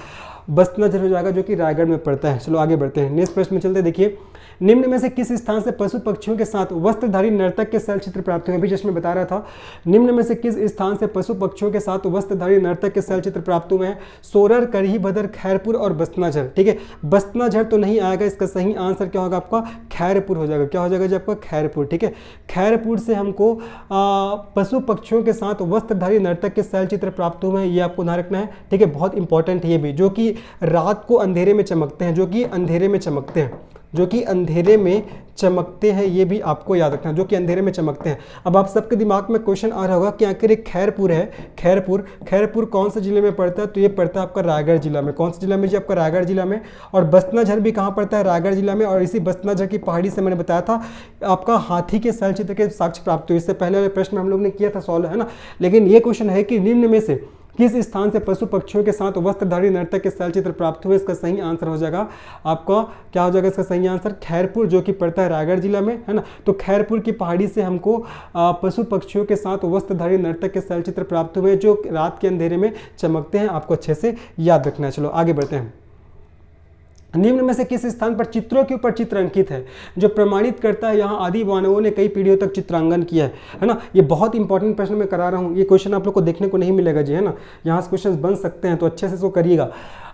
बसनाझर हो जाएगा, जो कि रायगढ़ में पड़ता है। चलो आगे बढ़ते हैं, नेक्स्ट प्रश्न में चलते हैं। देखिए निम्न में से किस स्थान से पशु पक्षियों के साथ वस्त्रधारी नर्तक के शैल चित्र प्राप्त हुए। अभी जस्ट मैं बता रहा था, निम्न में से किस स्थान से पशु पक्षियों के साथ वस्त्रधारी नर्तक के शैल चित्र प्राप्त हुए हैं। सोरर, करही भदर, खैरपुर और बसनाझर, ठीक है। बसनाझर तो नहीं आएगा, इसका सही आंसर क्या होगा आपका खैरपुर हो जाएगा। क्या हो जाएगा जी आपका खैरपुर, ठीक है। खैरपुर से हमको पशु पक्षियों के साथ वस्त्रधारी नर्तक के शैल चित्र प्राप्त हुए हैं, ये आपको ध्यान रखना है, ठीक है। बहुत इंपॉर्टेंट है ये भी, जो कि रात को अंधेरे में चमकते हैं, जो कि अंधेरे में चमकते हैं, जो कि अंधेरे में चमकते हैं, ये भी आपको याद रखना है, जो कि अंधेरे में चमकते हैं। अब आप सबके दिमाग में क्वेश्चन आ रहा होगा कि आखिर एक खैरपुर है, खैरपुर कौन से जिले में पड़ता है, तो ये पड़ता है आपका रायगढ़ जिला में। कौन से जिला में जी आपका रायगढ़ जिला में। और बसनाझर भी कहाँ पड़ता है, रायगढ़ जिला में। और इसी बसनाझर की पहाड़ी से मैंने बताया था आपका हाथी के शैल चित्र के साक्ष्य प्राप्त हुए। इससे पहले वाले प्रश्न हम लोग ने किया था सॉल्व, है ना। लेकिन ये क्वेश्चन है कि निम्न में से किस स्थान से पशु पक्षियों के साथ वस्त्रधारी नर्तक के शैल चित्र प्राप्त हुए। इसका सही आंसर हो जाएगा आपका, क्या हो जाएगा इसका सही आंसर खैरपुर, जो कि पड़ता है रायगढ़ जिला में, है ना। तो खैरपुर की पहाड़ी से हमको पशु पक्षियों के साथ वस्त्रधारी नर्तक के शैल चित्र प्राप्त हुए, जो रात के अंधेरे में चमकते हैं। आपको अच्छे से याद रखना है। चलो आगे बढ़ते हैं। निम्न में से किस स्थान पर चित्रों के ऊपर चित्र अंकित है, जो प्रमाणित करता है यहाँ आदि मानवों ने कई पीढ़ियों तक चित्रांकन किया है ना। ये बहुत इंपॉर्टेंट प्रश्न मैं करा रहा हूँ। ये क्वेश्चन आप लोग को देखने को नहीं मिलेगा जी, है ना। यहाँ से क्वेश्चन बन सकते हैं, तो अच्छे से इसको करिएगा।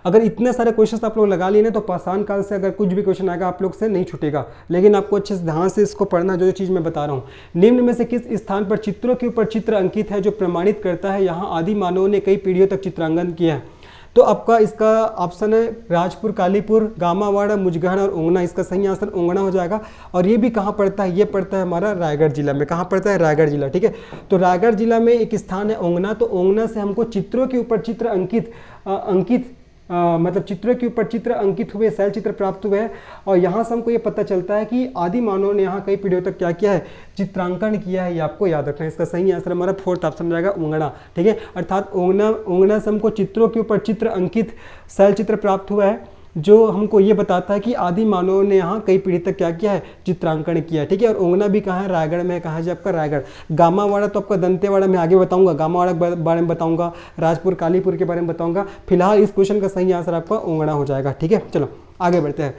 अगर इतने सारे क्वेश्चन आप लोग लगा लिए ना, तो पाषाण काल से अगर कुछ भी क्वेश्चन आएगा आप लोग से नहीं छूटेगा। लेकिन आपको अच्छे से ध्यान से इसको पढ़ना, जो चीज़ मैं बता रहा हूँ। निम्न में से किस स्थान पर चित्रों के ऊपर चित्र अंकित है, जो प्रमाणित करता है यहाँ आदि मानवों ने कई पीढ़ियों तक चित्रांकन किया है। तो आपका इसका ऑप्शन है राजपुर, कालीपुर, गामावाड़ा, मुजगहन और ओंगना। इसका सही आंसर ओंगना हो जाएगा। और ये भी कहाँ पड़ता है, ये पड़ता है हमारा रायगढ़ जिला में। कहाँ पड़ता है, रायगढ़ जिला, ठीक है। तो रायगढ़ जिला में एक स्थान है ओंगना। तो ओंगना से हमको चित्रों के ऊपर चित्र अंकित मतलब चित्रों के ऊपर चित्र अंकित हुए शैल चित्र प्राप्त हुए हैं। और यहाँ से हमको ये पता चलता है कि आदि मानव ने यहाँ कई पीढ़ियों तक क्या किया है, चित्रांकन किया है। ये आपको याद रखना है। इसका सही आंसर हमारा फोर्थ ऑप्शन रहेगा ओंगना, ठीक है। अर्थात ओंगना से हमको चित्रों के ऊपर चित्र अंकित शैल चित्र प्राप्त हुआ है, जो हमको ये बताता है कि आदि मानव ने यहाँ कई पीढ़ी तक क्या किया है, चित्रांकन किया है, ठीक है। और ओंगना भी कहाँ है, रायगढ़ में। कहाँ है आपका रायगढ़। गामावाड़ा तो आपका दंतेवाड़ा में आगे बताऊंगा, गामावाड़ा के बारे में बताऊंगा, राजपुर, कालीपुर के बारे में बताऊंगा। फिलहाल इस क्वेश्चन का सही आंसर आपका ओंगना हो जाएगा, ठीक है। चलो आगे बढ़ते हैं।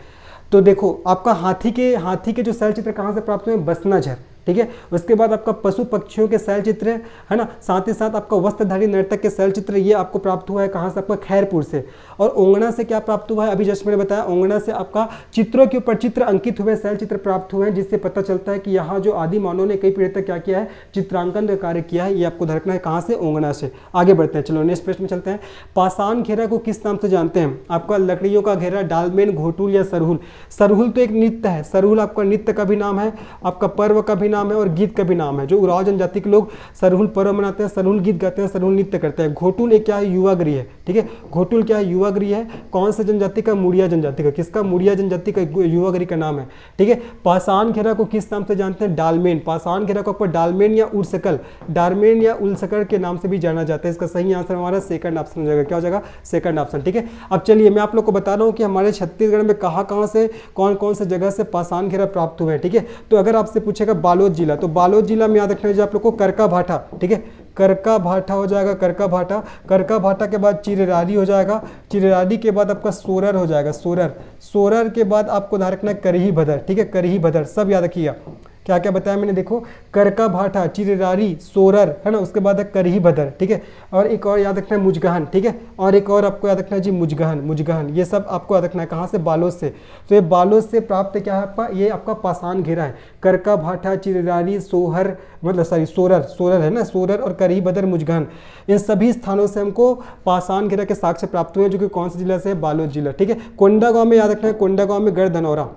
तो देखो आपका हाथी के जो शैल चित्र कहाँ से प्राप्त हुए, बसनाझर, ठीक है। उसके बाद आपका पशु पक्षियों के शैल चित्र, है ना। साथ ही साथ आपका वस्त्रधारी नर्तक के शैल चित्र, ये आपको प्राप्त हुआ है कहाँ से, आपका खैरपुर से। और ओंगना से क्या प्राप्त हुआ है, अभी जस्ट मैंने बताया, ओंगना से आपका चित्रों के ऊपर चित्र अंकित हुए शैल चित्र प्राप्त हुए हैं, जिससे पता चलता है कि यहाँ जो आदि मानव ने कई पीढ़ी तक क्या किया है, चित्रांकन का कार्य किया है। ये आपको धरकना है, कहाँ से, ओंगना से। आगे बढ़ते हैं। चलो नेक्स्ट प्रश्न में चलते हैं। पाषाण घेरा को किस नाम से जानते हैं। आपका लकड़ियों का घेरा, डालमेन, घोटुल या सरहुल। सरहुल तो एक नृत्य है। सरहुल आपका नृत्य का भी नाम है, आपका पर्व का भी नाम है और गीत का भी नाम है। जो उराव जनजाति के लोग सरहुल पर्व मनाते हैं, सरहुल गीत गाते हैं, सरहुल नृत्य करते हैं। घोटुल एक क्या है, युवा गृह है, ठीक है। घोटुल क्या है, युवा गृह है। कौन से जनजाति का, मुड़िया जनजाति का। किसका, मुड़िया जनजाति का युवा गृह का नाम है, ठीक है। पाषाण घेरा को किस नाम से जानते हैं, डालमेन। पाषाण घेरा को डालमेन या उलसकल, डालमेन या उलसकर के नाम से भी जाना जाता है। इसका सही आंसर हमारा सेकंड ऑप्शन हो जाएगा। क्या हो जाएगा, सेकंड ऑप्शन, ठीक है। अब चलिए मैं आप लोग को बता रहा हूँ कि हमारे छत्तीसगढ़ में कहाँ से कौन कौन से जगह से पाषाण घेरा प्राप्त हुए हैं, ठीक है। तो अगर आपसे पूछेगा बालोद जिला, तो बालोद जिला में याद रखना है आप लोग को करका भाटा, ठीक है। करका भाटा हो जाएगा, करका भाटा के बाद चिररारी हो जाएगा। चिररारी के बाद आपका सोरर हो जाएगा, सोरर के बाद आपको ध्यान रखना है करही भदर, ठीक है। करही भदर सब याद रखिएगा, क्या क्या बताया मैंने, देखो करका भाटा, चिररारी, सोरर, है ना, उसके बाद है करही भदर, ठीक है, और एक और याद रखना है मुजगहन, ठीक है, और एक और आपको याद रखना है जी मुजगहन, मुजगहन, ये सब आपको याद रखना है। कहाँ से? बालोद से। तो ये बालोद से प्राप्त क्या है आपका, ये आपका पाषाण घेरा है। करका भाटा, चिररारी, सोहर, मतलब सॉरी सोरर, सोरर है ना, सोरर और करही भदर, मुजगहन, इन सभी स्थानों से हमको पाषाण घेरा के साक्ष्य प्राप्त हुए, जो कि कौन से जिला से है? बालोद जिला, ठीक है। कोंडागांव में याद रखना है, कोंडागांव में गढ़ धनौरा,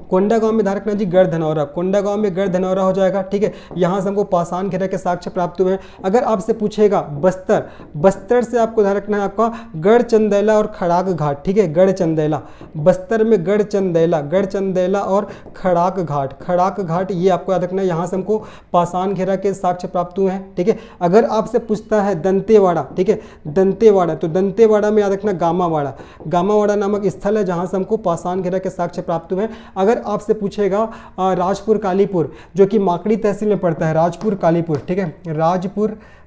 कोंडागांव में ध्यान रखना जी गढ़ धनौरा, कोंडागांव में गढ़ धनौरा हो जाएगा, ठीक है। यहाँ से हमको पाषाण घेरा के साक्ष्य प्राप्त हुए हैं। अगर आपसे पूछेगा बस्तर, बस्तर से आपको ध्यान रखना है आपका गढ़ चंदैला और खड़ाक घाट, ठीक है, गढ़ चंदैला, बस्तर में गढ़ चंदैला, गढ़ चंदैला और खड़ाक घाट, खड़ाक घाट, ये आपको याद रखना है। यहाँ से हमको पाषाण घेरा के साक्ष्य प्राप्त हुए हैं, ठीक है। अगर आपसे पूछता है दंतेवाड़ा, ठीक है, दंतेवाड़ा, तो दंतेवाड़ा में याद रखना गामावाड़ा, गामावाड़ा नामक स्थल है जहाँ से हमको पाषाण घेरा के साक्ष्य प्राप्त हुए हैं। अगर आपसे पूछेगा राजपुर कालीपुर, जो कि माकड़ी तहसील में पड़ता है, राजपुर कालीपुर, ठीक है,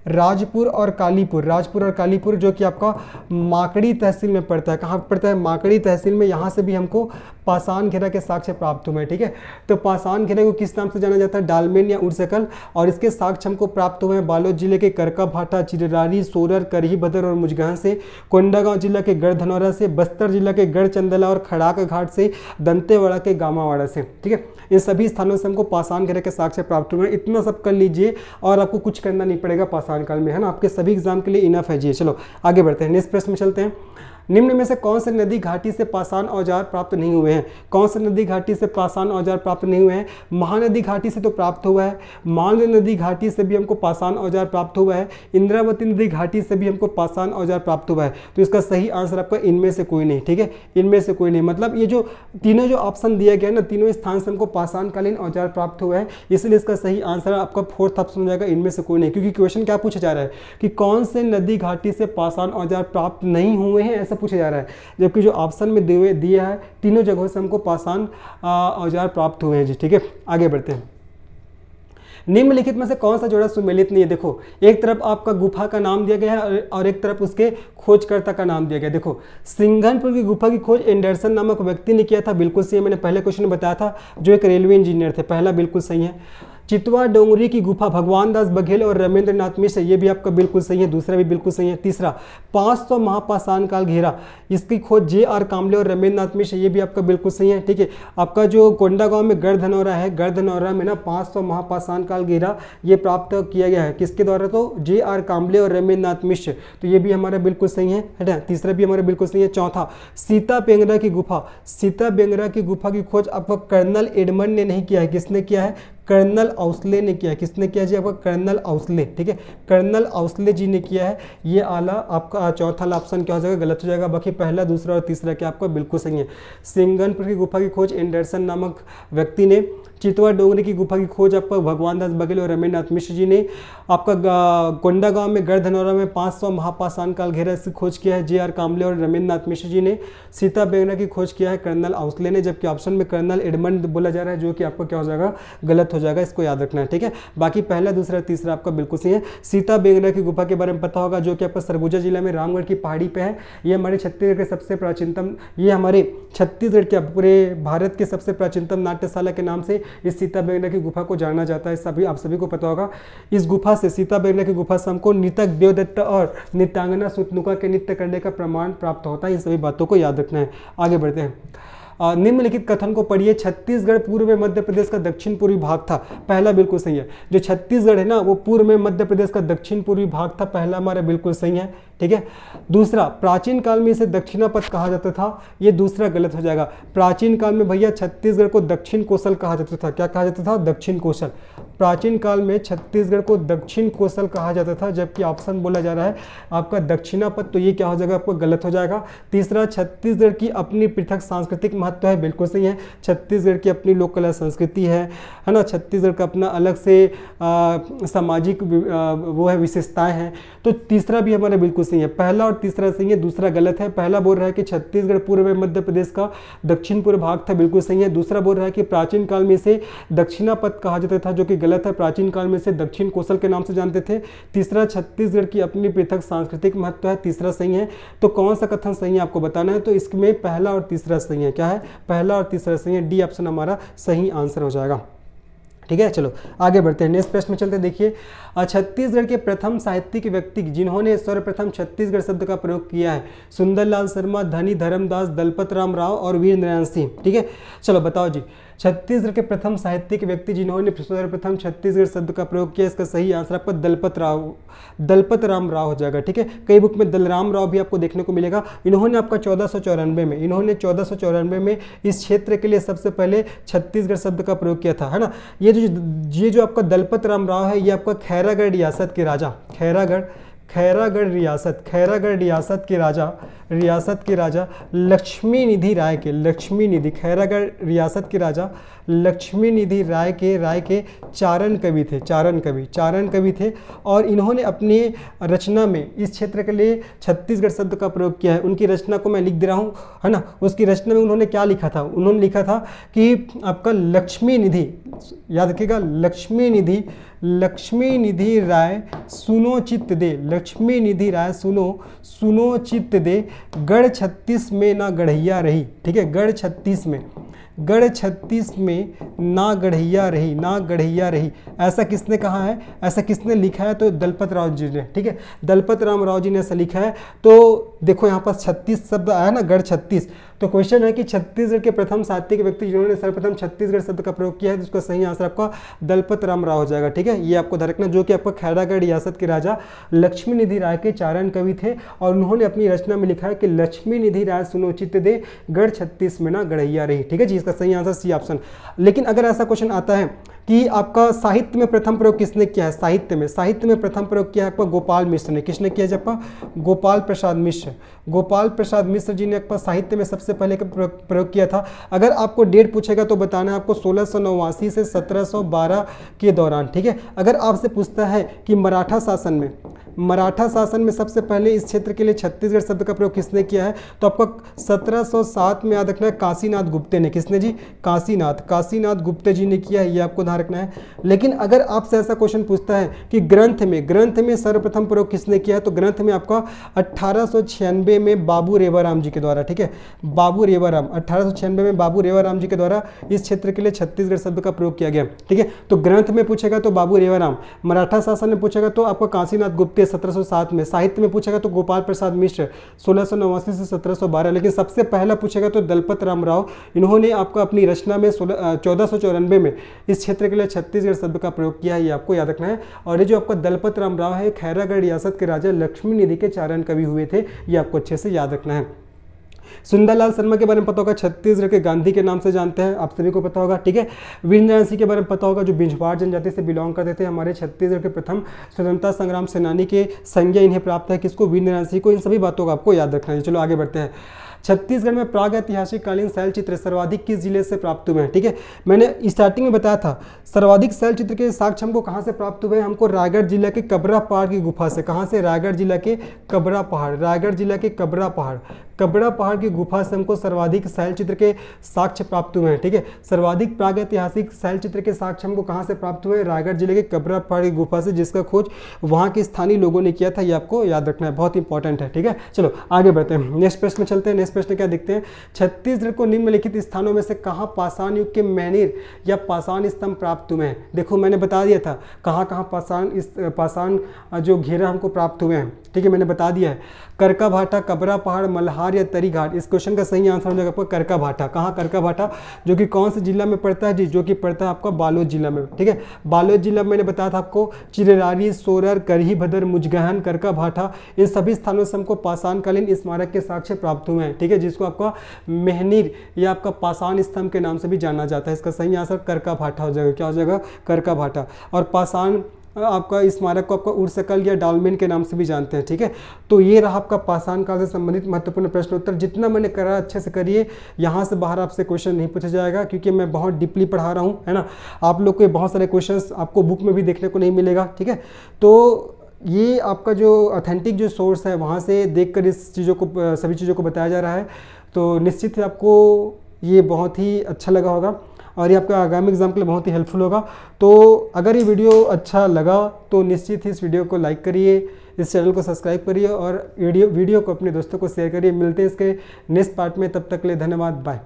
राजपुर और कालीपुर, राजपुर और कालीपुर, जो कि आपका माकड़ी तहसील में पड़ता है। कहाँ पड़ता है? माकड़ी तहसील में। यहाँ से भी हमको पाषाण घेरा के साक्ष्य प्राप्त हुए, ठीक है। तो पाषाण घेरे को किस नाम से जाना जाता है? डालमेन या उर्सकल, और इसके साक्ष्य हमको प्राप्त हुए हैं बालोद जिले के करका भाटा, चिररारी, सोरर, करही भदर और मुजगहन से, कोंडागांव जिला के गढ़ धनौरा से, बस्तर जिला के गढ़ चंदला और खड़ाक घाट से, दंतेवाड़ा के गामावाड़ा से, ठीक है। इन सभी स्थानों से हमको पाषाण घेरा के साक्ष्य प्राप्त हुए हैं। इतना सब कर लीजिए और आपको कुछ करना नहीं पड़ेगा पाषाण काल में, है ना, आपके सभी एग्जाम के लिए इनफ है जी। चलो आगे बढ़ते हैं, नेक्स्ट प्रश्न में चलते हैं। निम्न में से कौन से नदी घाटी से पाषाण औजार प्राप्त नहीं हुए हैं? कौन से नदी घाटी से पाषाण औजार प्राप्त नहीं हुए हैं? महानदी घाटी से तो प्राप्त हुआ है, मान नदी घाटी से भी हमको पाषाण औजार प्राप्त हुआ है, इंद्रावती नदी घाटी से भी हमको पाषाण औजार प्राप्त हुआ है। तो इसका सही आंसर आपका इनमें से कोई नहीं, ठीक है, इनमें से कोई नहीं। मतलब ये जो तीनों जो ऑप्शन दिया गया है ना, तीनों स्थान से हमको पाषाणकालीन औजार प्राप्त हुआ है, इसलिए इसका सही आंसर आपका फोर्थ ऑप्शन हो जाएगा, इनमें से कोई नहीं। क्योंकि क्वेश्चन क्या पूछा जा रहा है कि कौन से नदी घाटी से पाषाण औजार प्राप्त नहीं हुए हैं, ऐसा पूछा जा रहा है, जबकि जो ऑप्शन में दिया है तीनों जगहों से हमको पाषाण औजार प्राप्त हुए हैं जी, ठीक है। आगे बढ़ते हैं। निम्नलिखित में से कौन सा जोड़ा सुमेलित नहीं है? देखो एक तरफ आपका गुफा का नाम दिया गया है और एक तरफ उसके खोजकर्ता का नाम दिया गया है। देखो सिंघनपुर की गुफा की खोज एंडरसन नामक व्यक्ति ने किया था, बिल्कुल सही है, मैंने पहले क्वेश्चन में बताया था, जो एक रेलवे इंजीनियर थे, पहला बिल्कुल सही है। चितवा डोंगरी की गुफा भगवान दास बघेल और रमेंद्र नाथ मिश्र, ये भी आपका बिल्कुल सही है, दूसरा भी बिल्कुल सही है। तीसरा 500 महापाषाण काल घेरा, इसकी खोज जे.आर. कामले और रमेंद्र नाथ मिश्र, ये भी आपका बिल्कुल सही है, ठीक है। आपका जो कोंडागांव में गढ़ धनौरा है, गढ़ धनौरा में ना 500 महापाषाण काल घेरा ये प्राप्त किया गया है, किसके द्वारा? तो जे.आर. कामले और रमेंद्र नाथ मिश्र, तो ये भी हमारा बिल्कुल सही है ना, तीसरा भी हमारा बिल्कुल सही है। चौथा सीता बेंगरा की गुफा, सीता बेंगरा की गुफा की खोज आपका कर्नल एडमंड ने नहीं किया है, किसने किया है? कर्नल औसले ने किया है। किसने किया जी? आपका कर्नल औसले, ठीक है, कर्नल औसले जी ने किया है। ये आला आपका चौथा ऑप्शन क्या हो जाएगा? गलत हो जाएगा। बाकी पहला, दूसरा और तीसरा क्या आपका बिल्कुल सही है। सिंघनपुर की गुफा की खोज एंडरसन नामक व्यक्ति ने, चितवा डोंगरी की गुफा की खोज आपका भगवान दास बघेल और रमेंद्र नाथ मिश्र जी ने, आपका कोंडागांव में गढ़ धनौरा में 500 महापाषाण काल घेरा इसकी खोज किया है जे.आर. कामले और रमेंद्र नाथ मिश्र जी ने। सीता बेंगरा की खोज किया है कर्नल औसले ने, जबकि ऑप्शन में कर्नल एडमंड बोला जा रहा है, जो कि आपका क्या हो जाएगा? गलत हो जाएगा, इसको याद रखना है, ठीक है। बाकी पहला, दूसरा, तीसरा आपका बिल्कुल सही है। सीता बेंगरा की गुफा के बारे में पता होगा, जो कि आपका सरगुजा जिला में रामगढ़ की पहाड़ी पे है। ये हमारे छत्तीसगढ़ के सबसे प्राचीनतम, ये हमारे छत्तीसगढ़ के पूरे भारत के सबसे प्राचीनतम नाट्यशाला के नाम से इस सीता बेंगरा की गुफा को जाना जाता है, सभी आप सभी को पता होगा। इस गुफा से, सीता बेंगरा की गुफा से हमको नृतक देवदत्त और नृत्यांगना सुतनुका के नृत्य करने का प्रमाण प्राप्त होता है। इन सभी बातों को याद रखना है। आगे बढ़ते हैं। निम्नलिखित कथन को पढ़िए। छत्तीसगढ़ पूर्व में मध्य प्रदेश का दक्षिण पूर्वी भाग था, पहला बिल्कुल सही है। जो छत्तीसगढ़ है ना, वो पूर्व में मध्य प्रदेश का दक्षिण पूर्वी भाग था, पहला हमारा बिल्कुल सही है, ठीक है। दूसरा, प्राचीन काल में इसे दक्षिणापथ कहा जाता था, ये दूसरा गलत हो जाएगा। प्राचीन काल में भैया छत्तीसगढ़ को दक्षिण कोसल कहा जाता था। क्या कहा जाता था? दक्षिण कोसल। प्राचीन काल में छत्तीसगढ़ को दक्षिण कोसल कहा जाता था, जबकि ऑप्शन बोला जा रहा है आपका दक्षिणापथ, तो ये क्या हो जाएगा? आपको गलत हो जाएगा। तीसरा, छत्तीसगढ़ की अपनी पृथक सांस्कृतिक महत्व है, बिल्कुल सही है। छत्तीसगढ़ की अपनी लोक कला संस्कृति है ना, छत्तीसगढ़ का अपना अलग से सामाजिक वो है, विशेषताएं हैं, तो तीसरा भी हमारा बिल्कुल सही है। पहला और तीसरा सही है, दूसरा गलत है। पहला बोल रहा है कि छत्तीसगढ़ पूर्व में मध्य प्रदेश का दक्षिण पूर्व भाग था, बिल्कुल सही है। दूसरा बोल रहा है कि प्राचीन काल में इसे दक्षिणापथ कहा जाता था, जो कि गलत है। प्राचीन काल में इसे दक्षिण कोसल के नाम से जानते थे। तीसरा, छत्तीसगढ़ की अपनी पृथक सांस्कृतिक महत्व है, तीसरा सही है। तो कौन सा कथन सही है आपको बताना है, तो इसमें पहला और तीसरा सही है। क्या है? पहला और तीसरा सही है। डी ऑप्शन हमारा सही आंसर हो जाएगा। ठीक है। चलो आगे बढ़ते हैं, नेक्स्ट प्रश्न में चलते हैं। देखिए, छत्तीसगढ़ के प्रथम साहित्यिक व्यक्ति जिन्होंने सर्वप्रथम छत्तीसगढ़ शब्द का प्रयोग किया है, सुंदरलाल शर्मा, धनी धर्मदास, दलपत राम राव और वीर नारायण सिंह। ठीक है, चलो बताओ जी, छत्तीसगढ़ के प्रथम साहित्यिक व्यक्ति जिन्होंने सर्वप्रथम छत्तीसगढ़ शब्द का प्रयोग किया, इसका सही आंसर आपका दलपत राम राव हो जाएगा। ठीक है, कई बुक में दलराम राव भी आपको देखने को मिलेगा। इन्होंने आपका 1494 में इस क्षेत्र के लिए सबसे पहले छत्तीसगढ़ शब्द का प्रयोग किया था, है ना। ये जो आपका दलपत राम राव है, ये आपका खैरागढ़ रियासत के राजा, खैरागढ़ रियासत के राजा लक्ष्मी निधि राय के, खैरागढ़ रियासत के राजा लक्ष्मी निधि राय के चारण कवि थे। और इन्होंने अपनी रचना में इस क्षेत्र के लिए छत्तीसगढ़ शब्द का प्रयोग किया है। उनकी रचना को मैं लिख दे रहा हूँ, है ना। उसकी रचना में उन्होंने क्या लिखा था, उन्होंने लिखा था कि आपका लक्ष्मी निधि, याद रखिएगा, लक्ष्मी निधि राय सुनो चित्त दे, लक्ष्मी निधि राय सुनो चित्त दे, गढ़ 36 में ना गढ़ैया रही। ठीक है, गढ़ 36 में ना गढ़ैया रही, ऐसा किसने कहा है, ऐसा किसने लिखा है, तो दलपत राव जी ने। ठीक है, दलपत राम राव जी ने ऐसा लिखा है। तो देखो यहाँ पर 36 शब्द आया ना, गढ़ 36। तो क्वेश्चन है कि छत्तीसगढ़ के प्रथम साहित्यिक व्यक्ति जिन्होंने सर्वप्रथम छत्तीसगढ़ शब्द का प्रयोग किया है, जिसका सही आंसर आपका दलपत राम राव हो जाएगा। ठीक है, ये आपको ध्यान रखना, जो कि आपका खैरागढ़ रियासत के राजा लक्ष्मी निधि राय के चारण कवि थे। और उन्होंने अपनी रचना में लिखा है कि लक्ष्मी निधि राय सुनो चित्त दे, गढ़ 36 में ना गढ़ैया रही। ठीक है जी, इसका सही आंसर सी ऑप्शन। लेकिन अगर ऐसा क्वेश्चन आता है कि आपका साहित्य में प्रथम प्रयोग किसने किया है, साहित्य में प्रथम प्रयोग किया है आपका गोपाल मिश्र ने। किसने किया है आपका, गोपाल प्रसाद मिश्र जी ने आपका साहित्य में सबसे पहले प्रयोग किया था। अगर आपको डेट पूछेगा तो बताना है आपको 1689 से 1712 के दौरान। ठीक है, अगर आपसे पूछता है कि मराठा शासन में सबसे पहले इस क्षेत्र के लिए छत्तीसगढ़ शब्द का प्रयोग किसने किया है, तो आपका 1707 में याद रखना है काशीनाथ गुप्ते ने। किसने जी, काशीनाथ गुप्ते जी ने किया है, ये आपको ध्यान रखना है। लेकिन अगर आपसे ऐसा क्वेश्चन पूछता है कि ग्रंथ में सर्वप्रथम प्रयोग किसने किया है, तो ग्रंथ में आपका 1896 में बाबू रेवाराम जी के द्वारा। ठीक है, 1896 में बाबू रेवाराम जी के द्वारा इस क्षेत्र के लिए छत्तीसगढ़ शब्द का प्रयोग किया गया। ठीक है, तो ग्रंथ में पूछेगा तो बाबू रेवाराम, मराठा शासन में पूछेगा तो आपका काशीनाथ गुप्ते 1707 में, साहित्य में पूछेगा तो गोपाल प्रसाद मिश्र 1689 से 1712। लेकिन सबसे पहला पूछेगा तो दलपत राम राव, इन्होंने आपका अपनी रचना में 1494 में इस क्षेत्र के लिए छत्तीसगढ़ शब्द का प्रयोग किया है, ये आपको याद रखना है। और ये जो आपका दलपत राम राव है, खैरागढ़ रियासत के राजा लक्ष्मी निधि के चारण कवि हुए थे, ये आपको अच्छे से याद रखना है। सुंदरलाल शर्मा के बारे में पता होगा, छत्तीसगढ़ के गांधी के नाम से जानते हैं, आप सभी को पता होगा। ठीक है, वीर नारायण सिंह के बारे में पता होगा, जो बिंझवाड़ जनजाति से बिलोंग करते थे, हमारे छत्तीसगढ़ के प्रथम स्वतंत्रता संग्राम सेनानी के संज्ञा इन्हें प्राप्त है, किसको, वीर नारायण सिंह को। इन सभी बातों को आपको याद रखना है। चलो आगे बढ़ते हैं। छत्तीसगढ़ में प्राग ऐतिहासिक कालीन शैल चित्र सर्वाधिक किस जिले से प्राप्त हुए हैं। ठीक है, मैंने स्टार्टिंग में बताया था सर्वाधिक शैल चित्र के साक्ष्य हमको कहाँ से प्राप्त हुए हैं, हमको रायगढ़ जिला के कबरा पहाड़ की गुफा से। कहाँ से, रायगढ़ जिला के कबरा पहाड़ की गुफा से हमको सर्वाधिक शैल चित्र के साक्ष्य प्राप्त हुए हैं। ठीक है, सर्वाधिक प्राग ऐतिहासिक शैल चित्र के साक्ष्य हमको कहाँ से प्राप्त हुए, रायगढ़ जिले के कबरा पहाड़ की गुफा से, जिसका खोज वहाँ के स्थानीय लोगों ने किया था, ये आपको याद रखना है, बहुत इंपॉर्टेंट है। ठीक है, चलो आगे बढ़ते हैं, नेक्स्ट प्रश्न में चलते हैं। नेक्स्ट प्रश्न क्या देखते हैं, छत्तीसगढ़ को निम्नलिखित स्थानों में से कहाँ पाषाण युग के मैनीर या पाषाण स्तंभ प्राप्त हुए हैं। देखो मैंने बता दिया था कहाँ कहाँ पाषाण जो घेरा हमको प्राप्त हुए हैं। ठीक है, मैंने बता दिया है, करका भाटा, कबरा पहाड़, मल्हार या तरी घाट। इस क्वेश्चन का सही आंसर हो जाएगा आपका करका भाटा। कहाँ, करका भाटा, जो कि कौन से जिला में पड़ता है जी, जो कि पड़ता है आपका बालोद जिला में। ठीक है, बालोद जिला में मैंने बताया था आपको, चिररारी, सोरर, करही भदर, मुजगहन, करका भाटा, इन सभी स्थानों से हमको पाषाणकालीन स्मारक के साक्ष्य प्राप्त हुए हैं। ठीक है, जिसको आपका मेहनीर या आपका पाषाण स्तंभ के नाम से भी जाना जाता है। इसका सही आंसर करका भाटा हो जाएगा। क्या हो जाएगा, करका भाटा। और पाषाण आपका स्मारक को आपका उर्सकल या डॉल्मेन के नाम से भी जानते हैं। ठीक है, तो ये रहा आपका पाषाण काल से संबंधित महत्वपूर्ण प्रश्न उत्तर। जितना मैंने करा अच्छे से करिए, यहाँ से बाहर आपसे क्वेश्चन नहीं पूछा जाएगा, क्योंकि मैं बहुत डीपली पढ़ा रहा हूँ, है ना। आप लोग के बहुत सारे क्वेश्चंस आपको बुक में भी देखने को नहीं मिलेगा। ठीक है, तो ये आपका जो ऑथेंटिक जो सोर्स है, वहाँ से देखकर इस चीज़ों को, सभी चीज़ों को बताया जा रहा है। तो निश्चित ही आपको ये बहुत ही अच्छा लगा होगा और ये आपका आगामी एग्जाम के लिए बहुत ही हेल्पफुल होगा। तो अगर ये वीडियो अच्छा लगा तो निश्चित ही इस वीडियो को लाइक करिए, इस चैनल को सब्सक्राइब करिए और वीडियो को अपने दोस्तों को शेयर करिए। मिलते हैं इसके नेक्स्ट पार्ट में, तब तक के लिए धन्यवाद, बाय।